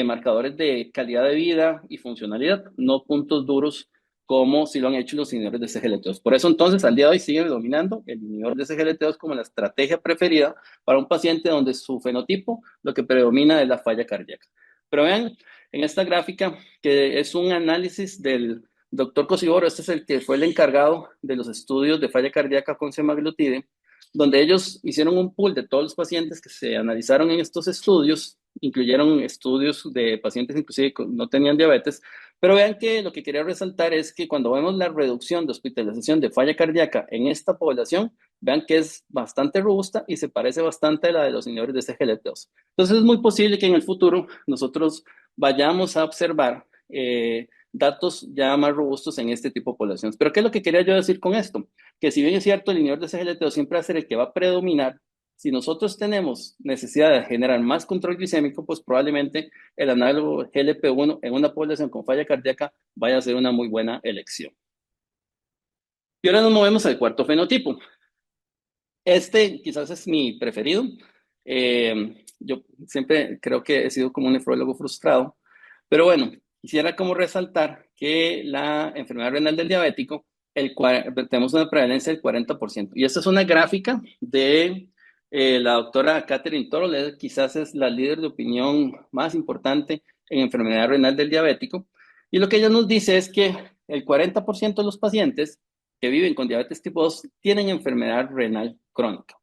[SPEAKER 1] marcadores de calidad de vida y funcionalidad, no puntos duros como si lo han hecho los inhibidores de SGLT2. Por eso entonces al día de hoy sigue dominando el inhibidor de SGLT2 como la estrategia preferida para un paciente donde su fenotipo lo que predomina es la falla cardíaca. Pero vean en esta gráfica que es un análisis del doctor Cosiboro, este es el que fue el encargado de los estudios de falla cardíaca con semaglutide, donde ellos hicieron un pool de todos los pacientes que se analizaron en estos estudios incluyeron estudios de pacientes inclusive que no tenían diabetes, pero vean que lo que quería resaltar es que cuando vemos la reducción de hospitalización de falla cardíaca en esta población, vean que es bastante robusta y se parece bastante a la de los inhibidores de SGLT2. Entonces es muy posible que en el futuro nosotros vayamos a observar datos ya más robustos en este tipo de poblaciones. Pero ¿qué es lo que quería yo decir con esto? Que si bien es cierto, el inhibidor de SGLT2 siempre va a ser el que va a predominar, si nosotros tenemos necesidad de generar más control glicémico, pues probablemente el análogo GLP-1 en una población con falla cardíaca vaya a ser una muy buena elección. Y ahora nos movemos al cuarto fenotipo. Este quizás es mi preferido. Yo siempre creo que he sido como un nefrólogo frustrado, pero bueno, quisiera como resaltar que la enfermedad renal del diabético, tenemos una prevalencia del 40%. Y esta es una gráfica de la doctora Catherine Toro, quizás es la líder de opinión más importante en enfermedad renal del diabético. Y lo que ella nos dice es que el 40% de los pacientes que viven con diabetes tipo 2 tienen enfermedad renal crónica.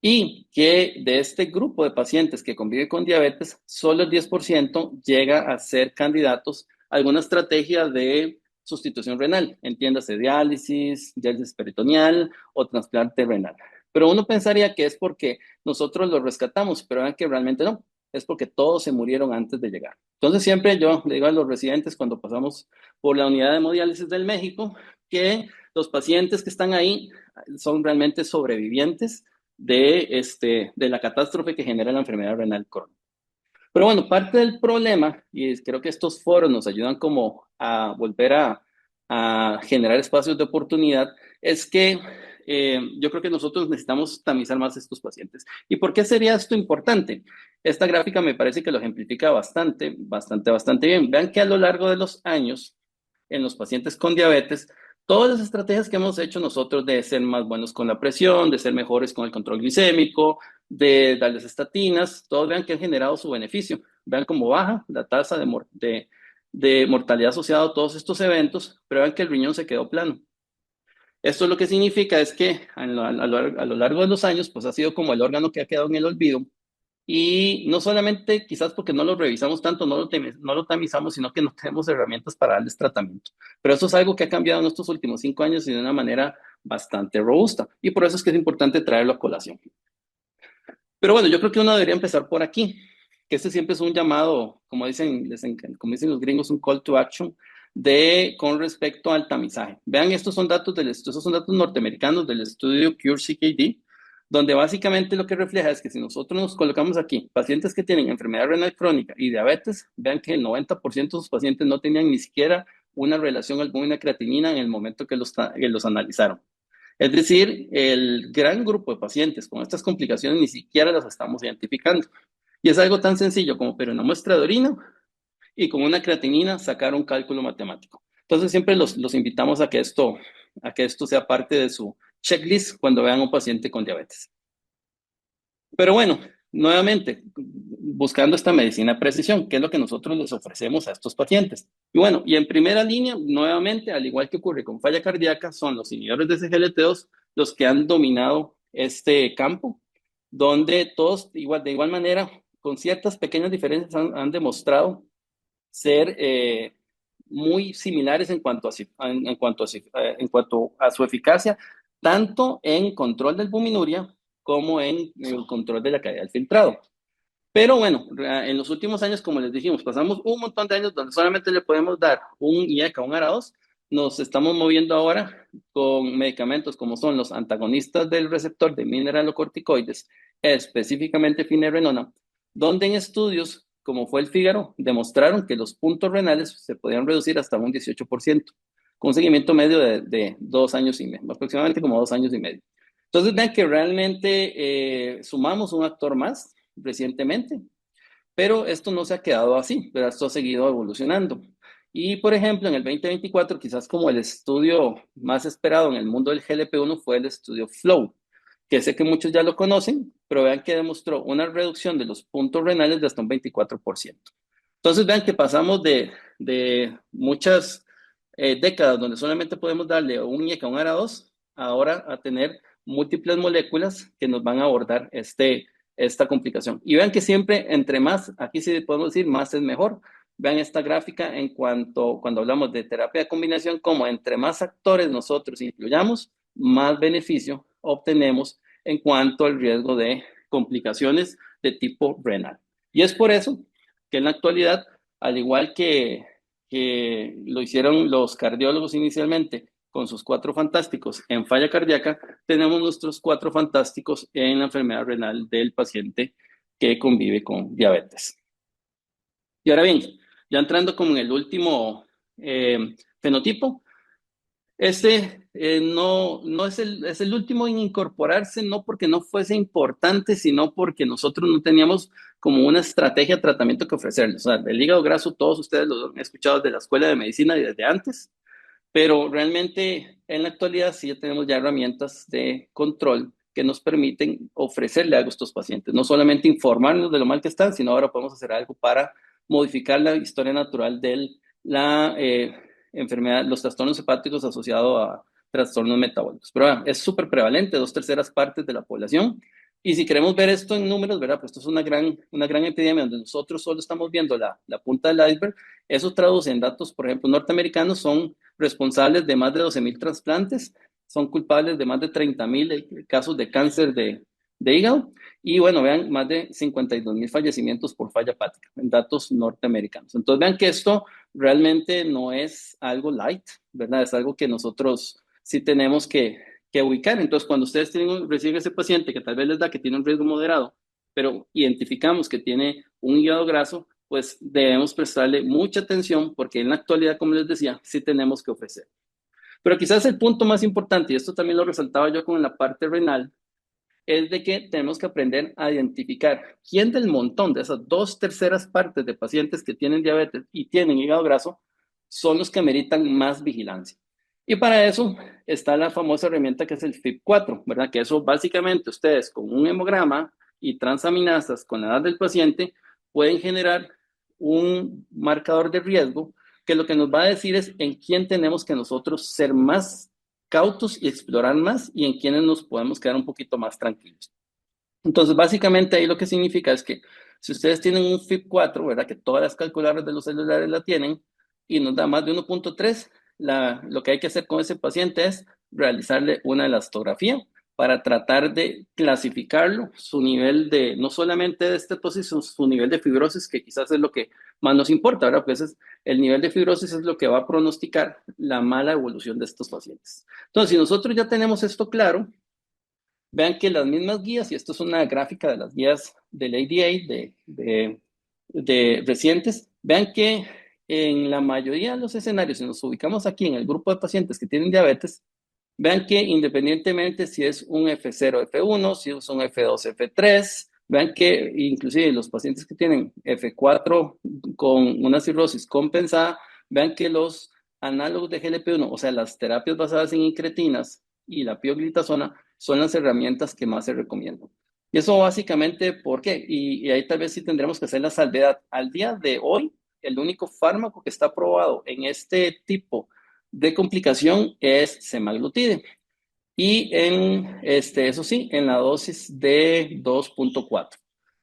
[SPEAKER 1] Y que de este grupo de pacientes que conviven con diabetes, solo el 10% llega a ser candidatos a alguna estrategia de sustitución renal, entiéndase diálisis, diálisis peritoneal o trasplante renal. Pero uno pensaría que es porque nosotros los rescatamos, pero vean que realmente no, es porque todos se murieron antes de llegar. Entonces siempre yo le digo a los residentes cuando pasamos por la unidad de hemodiálisis del México que los pacientes que están ahí son realmente sobrevivientes de la catástrofe que genera la enfermedad renal crónica. Pero bueno, parte del problema, y creo que estos foros nos ayudan como a volver a generar espacios de oportunidad, es que yo creo que nosotros necesitamos tamizar más a estos pacientes. ¿Y por qué sería esto importante? Esta gráfica me parece que lo ejemplifica bastante bien. Vean que a lo largo de los años, en los pacientes con diabetes, todas las estrategias que hemos hecho nosotros de ser más buenos con la presión, de ser mejores con el control glicémico, de darles estatinas, todos vean que han generado su beneficio. Vean cómo baja la tasa de mortalidad asociada a todos estos eventos, pero vean que el riñón se quedó plano. Esto lo que significa es que a lo largo de los años, pues ha sido como el órgano que ha quedado en el olvido. Y no solamente quizás porque no lo revisamos tanto, no lo tamizamos, sino que no tenemos herramientas para darles tratamiento. Pero eso es algo que ha cambiado en estos últimos 5 años y de una manera bastante robusta. Y por eso es que es importante traerlo a colación. Pero bueno, yo creo que uno debería empezar por aquí, que este siempre es un llamado, como dicen los gringos, un call to action con respecto al tamizaje. Vean, estos son datos norteamericanos del estudio Cure-CKD, donde básicamente lo que refleja es que si nosotros nos colocamos aquí pacientes que tienen enfermedad renal crónica y diabetes, vean que el 90% de sus pacientes no tenían ni siquiera una relación albúmina-creatinina en el momento que los analizaron. Es decir, el gran grupo de pacientes con estas complicaciones ni siquiera las estamos identificando. Y es algo tan sencillo como pero una muestra de orina y con una creatinina sacar un cálculo matemático. Entonces siempre los invitamos a que esto sea parte de su checklist cuando vean a un paciente con diabetes. Pero bueno, nuevamente, buscando esta medicina de precisión, que es lo que nosotros les ofrecemos a estos pacientes. Y bueno, y en primera línea, nuevamente, al igual que ocurre con falla cardíaca, son los inhibidores de SGLT2 los que han dominado este campo, donde todos, de igual manera, con ciertas pequeñas diferencias, han demostrado ser muy similares en cuanto a su eficacia, tanto en control del albuminuria como en el control de la calidad del filtrado. Pero bueno, en los últimos años, como les dijimos, pasamos un montón de años donde solamente le podemos dar un IECA, un ARA2. Nos estamos moviendo ahora con medicamentos como son los antagonistas del receptor de mineralocorticoides, específicamente finerenona, donde en estudios, como fue el Fígaro, demostraron que los puntos renales se podían reducir hasta un 18%, con un seguimiento medio de 2 años y medio, aproximadamente como 2 años y medio. Entonces, vean que realmente sumamos un actor más recientemente, pero esto no se ha quedado así, pero esto ha seguido evolucionando. Y, por ejemplo, en el 2024, quizás como el estudio más esperado en el mundo del GLP-1 fue el estudio FLOW, que sé que muchos ya lo conocen, pero vean que demostró una reducción de los puntos renales de hasta un 24%. Entonces, vean que pasamos de muchas décadas donde solamente podemos darle un IECA, un ARA2, ahora a tener múltiples moléculas que nos van a abordar esta complicación. Y vean que siempre entre más, aquí sí podemos decir más es mejor. Vean esta gráfica en cuanto, cuando hablamos de terapia de combinación, como entre más actores nosotros incluyamos, más beneficio obtenemos en cuanto al riesgo de complicaciones de tipo renal. Y es por eso que en la actualidad, al igual que lo hicieron los cardiólogos inicialmente con sus cuatro fantásticos en falla cardíaca, tenemos nuestros cuatro fantásticos en la enfermedad renal del paciente que convive con diabetes. Y ahora bien, ya entrando como en el último fenotipo, no es el último en incorporarse, no porque no fuese importante, sino porque nosotros no teníamos como una estrategia de tratamiento que ofrecerles. O sea, el hígado graso, todos ustedes lo han escuchado desde la escuela de medicina y desde antes, pero realmente en la actualidad sí ya tenemos ya herramientas de control que nos permiten ofrecerle algo a estos pacientes. No solamente informarnos de lo mal que están, sino ahora podemos hacer algo para modificar la historia natural de la enfermedad, los trastornos hepáticos asociados a trastornos metabólicos. Pero es súper prevalente, 2/3 partes de la población. Y si queremos ver esto en números, ¿verdad? Pues esto es una gran epidemia donde nosotros solo estamos viendo la punta del iceberg. Eso traduce en datos, por ejemplo, norteamericanos son responsables de más de 12.000 trasplantes, son culpables de más de 30.000 casos de cáncer de hígado y bueno, vean, más de 52.000 fallecimientos por falla hepática en datos norteamericanos. Entonces vean que esto realmente no es algo light, ¿verdad? Es algo que nosotros sí tenemos que ubicar. Entonces cuando ustedes reciben ese paciente que tal vez les da que tiene un riesgo moderado, pero identificamos que tiene un hígado graso, pues debemos prestarle mucha atención porque en la actualidad, como les decía, sí tenemos que ofrecer. Pero quizás el punto más importante, y esto también lo resaltaba yo con la parte renal, es de que tenemos que aprender a identificar quién del montón de esas 2/3 partes de pacientes que tienen diabetes y tienen hígado graso son los que meritan más vigilancia. Y para eso está la famosa herramienta que es el FIP4, ¿verdad? Que eso básicamente ustedes con un hemograma y transaminasas con la edad del paciente pueden generar un marcador de riesgo que lo que nos va a decir es en quién tenemos que nosotros ser más cautos y explorar más y en quienes nos podemos quedar un poquito más tranquilos. Entonces, básicamente ahí lo que significa es que si ustedes tienen un FIP4, ¿verdad? Que todas las calculadoras de los celulares la tienen y nos da más de 1.3, lo que hay que hacer con ese paciente es realizarle una elastografía para tratar de clasificarlo, su nivel de, no solamente de estetosis, su nivel de fibrosis, que quizás es lo que más nos importa, ¿verdad? Pues el nivel de fibrosis es lo que va a pronosticar la mala evolución de estos pacientes. Entonces, si nosotros ya tenemos esto claro, vean que las mismas guías, y esto es una gráfica de las guías del ADA de recientes, vean que en la mayoría de los escenarios, si nos ubicamos aquí en el grupo de pacientes que tienen diabetes, vean que independientemente si es un F0, F1, si es un F2, F3, vean que inclusive los pacientes que tienen F4 con una cirrosis compensada, vean que los análogos de GLP-1, o sea, las terapias basadas en incretinas y la pioglitazona, son las herramientas que más se recomiendan. Y eso básicamente, ¿por qué? Y ahí tal vez sí tendremos que hacer la salvedad. Al día de hoy, el único fármaco que está aprobado en este tipo de complicación es semaglutide. Y eso sí, en la dosis de 2.4.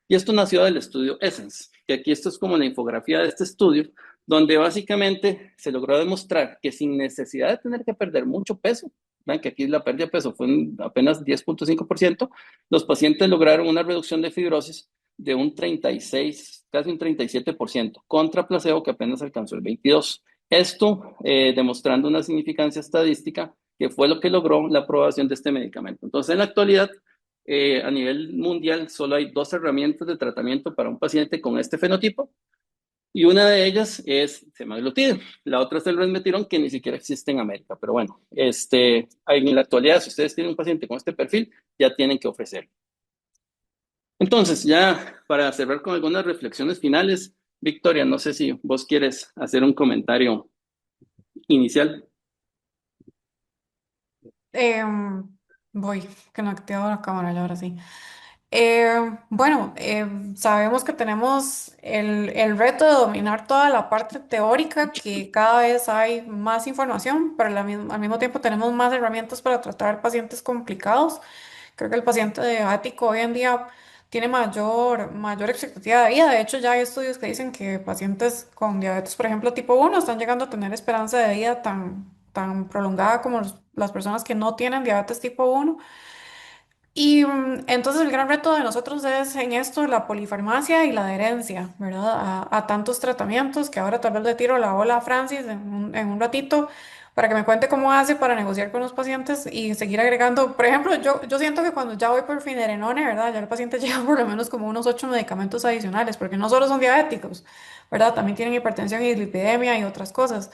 [SPEAKER 1] Y esto nació del estudio Essence, que aquí esto es como la infografía de este estudio, donde básicamente se logró demostrar que sin necesidad de tener que perder mucho peso, vean que aquí la pérdida de peso fue apenas 10.5%, los pacientes lograron una reducción de fibrosis de un 36, casi un 37%, contra placebo que apenas alcanzó el 22%. Esto demostrando una significancia estadística que fue lo que logró la aprobación de este medicamento. Entonces, en la actualidad, a nivel mundial, solo hay dos herramientas de tratamiento para un paciente con este fenotipo y una de ellas es semaglutide. La otra es el resmetirón, que ni siquiera existe en América. Pero bueno, en la actualidad, si ustedes tienen un paciente con este perfil, ya tienen que ofrecer. Entonces, ya para cerrar con algunas reflexiones finales, Victoria, no sé si vos quieres hacer un comentario inicial.
[SPEAKER 2] Em, Voy, que no he activado la cámara ya ahora sí. Bueno, sabemos que tenemos el reto de dominar toda la parte teórica, que cada vez hay más información, pero al mismo tiempo tenemos más herramientas para tratar pacientes complicados. Creo que el paciente diabético hoy en día tiene mayor expectativa de vida. De hecho, ya hay estudios que dicen que pacientes con diabetes, por ejemplo, tipo uno están llegando a tener esperanza de vida tan prolongada como las personas que no tienen diabetes tipo uno. Y entonces el gran reto de nosotros es en esto la polifarmacia y la adherencia, ¿verdad? A tantos tratamientos que ahora tal vez le tiro la bola a Francis en un ratito para que me cuente cómo hace para negociar con los pacientes y seguir agregando. Por ejemplo, yo siento que cuando ya voy por finerenone, ¿verdad? Ya el paciente lleva por lo menos como unos 8 medicamentos adicionales, porque no solo son diabéticos, ¿verdad? También tienen hipertensión y dislipidemia y otras cosas,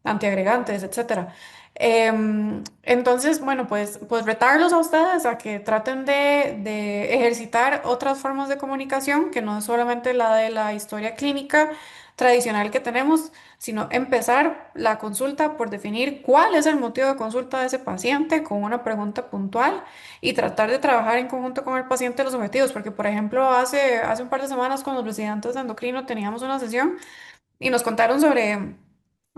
[SPEAKER 2] antiagregantes, etcétera. Entonces, bueno, pues retarlos a ustedes a que traten de ejercitar otras formas de comunicación, que no es solamente la de la historia clínica tradicional que tenemos, sino empezar la consulta por definir cuál es el motivo de consulta de ese paciente con una pregunta puntual y tratar de trabajar en conjunto con el paciente los objetivos, porque por ejemplo, hace un par de semanas con los residentes de endocrino teníamos una sesión y nos contaron sobre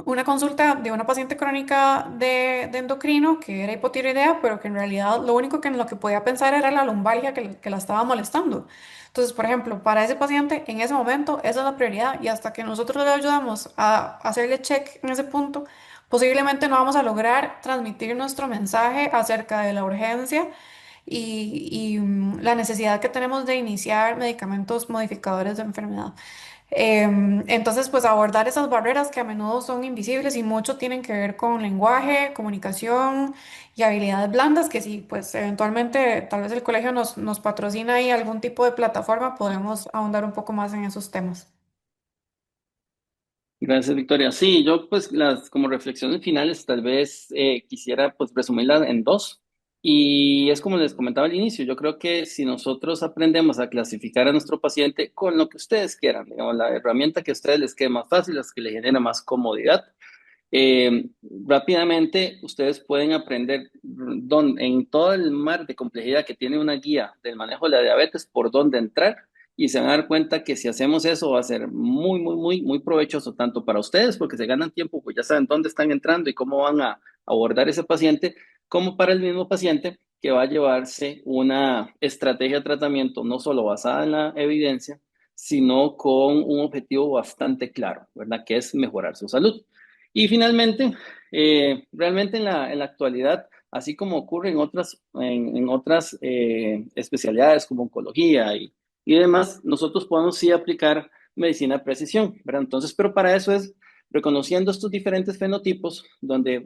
[SPEAKER 2] una consulta de una paciente crónica de endocrino que era hipotiroidea, pero que en realidad lo único que en lo que podía pensar era la lumbalgia que la estaba molestando. Entonces, por ejemplo, para ese paciente en ese momento esa es la prioridad y hasta que nosotros le ayudamos a hacerle check en ese punto, posiblemente no vamos a lograr transmitir nuestro mensaje acerca de la urgencia y la necesidad que tenemos de iniciar medicamentos modificadores de enfermedad. Entonces, pues abordar esas barreras que a menudo son invisibles y mucho tienen que ver con lenguaje, comunicación y habilidades blandas, que si pues eventualmente tal vez el colegio nos patrocina ahí algún tipo de plataforma, podemos ahondar un poco más en esos temas.
[SPEAKER 1] Gracias, Victoria. Sí, yo pues las como reflexiones finales tal vez quisiera pues resumirlas en dos. Y es como les comentaba al inicio, yo creo que si nosotros aprendemos a clasificar a nuestro paciente con lo que ustedes quieran, digamos, la herramienta que a ustedes les quede más fácil, las que les genera más comodidad, rápidamente ustedes pueden aprender en todo el mar de complejidad que tiene una guía del manejo de la diabetes por dónde entrar y se van a dar cuenta que si hacemos eso va a ser muy, muy, muy, muy provechoso tanto para ustedes porque se ganan tiempo, pues ya saben dónde están entrando y cómo van a abordar ese paciente, como para el mismo paciente que va a llevarse una estrategia de tratamiento no solo basada en la evidencia, sino con un objetivo bastante claro, ¿verdad? Que es mejorar su salud. Y finalmente, realmente en la actualidad, así como ocurre en otras especialidades como oncología y demás, nosotros podemos sí aplicar medicina de precisión, ¿verdad? Entonces, pero para eso es reconociendo estos diferentes fenotipos, donde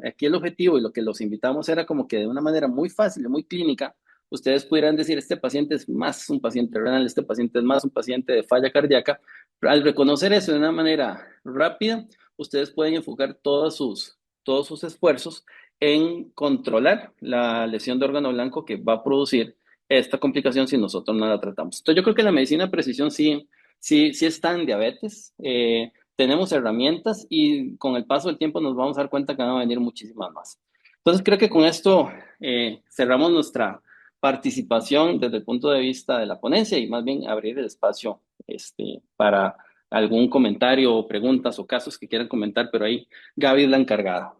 [SPEAKER 1] aquí el objetivo y lo que los invitamos era como que de una manera muy fácil, muy clínica, ustedes pudieran decir, este paciente es más un paciente renal, este paciente es más un paciente de falla cardíaca. Al reconocer eso de una manera rápida, ustedes pueden enfocar todos sus esfuerzos en controlar la lesión de órgano blanco que va a producir esta complicación si nosotros no la tratamos. Entonces, yo creo que la medicina de precisión sí está en diabetes. Tenemos herramientas y con el paso del tiempo nos vamos a dar cuenta que van a venir muchísimas más. Entonces, creo que con esto cerramos nuestra participación desde el punto de vista de la ponencia y más bien abrir el espacio para algún comentario o preguntas o casos que quieran comentar, pero ahí Gaby es la encargada.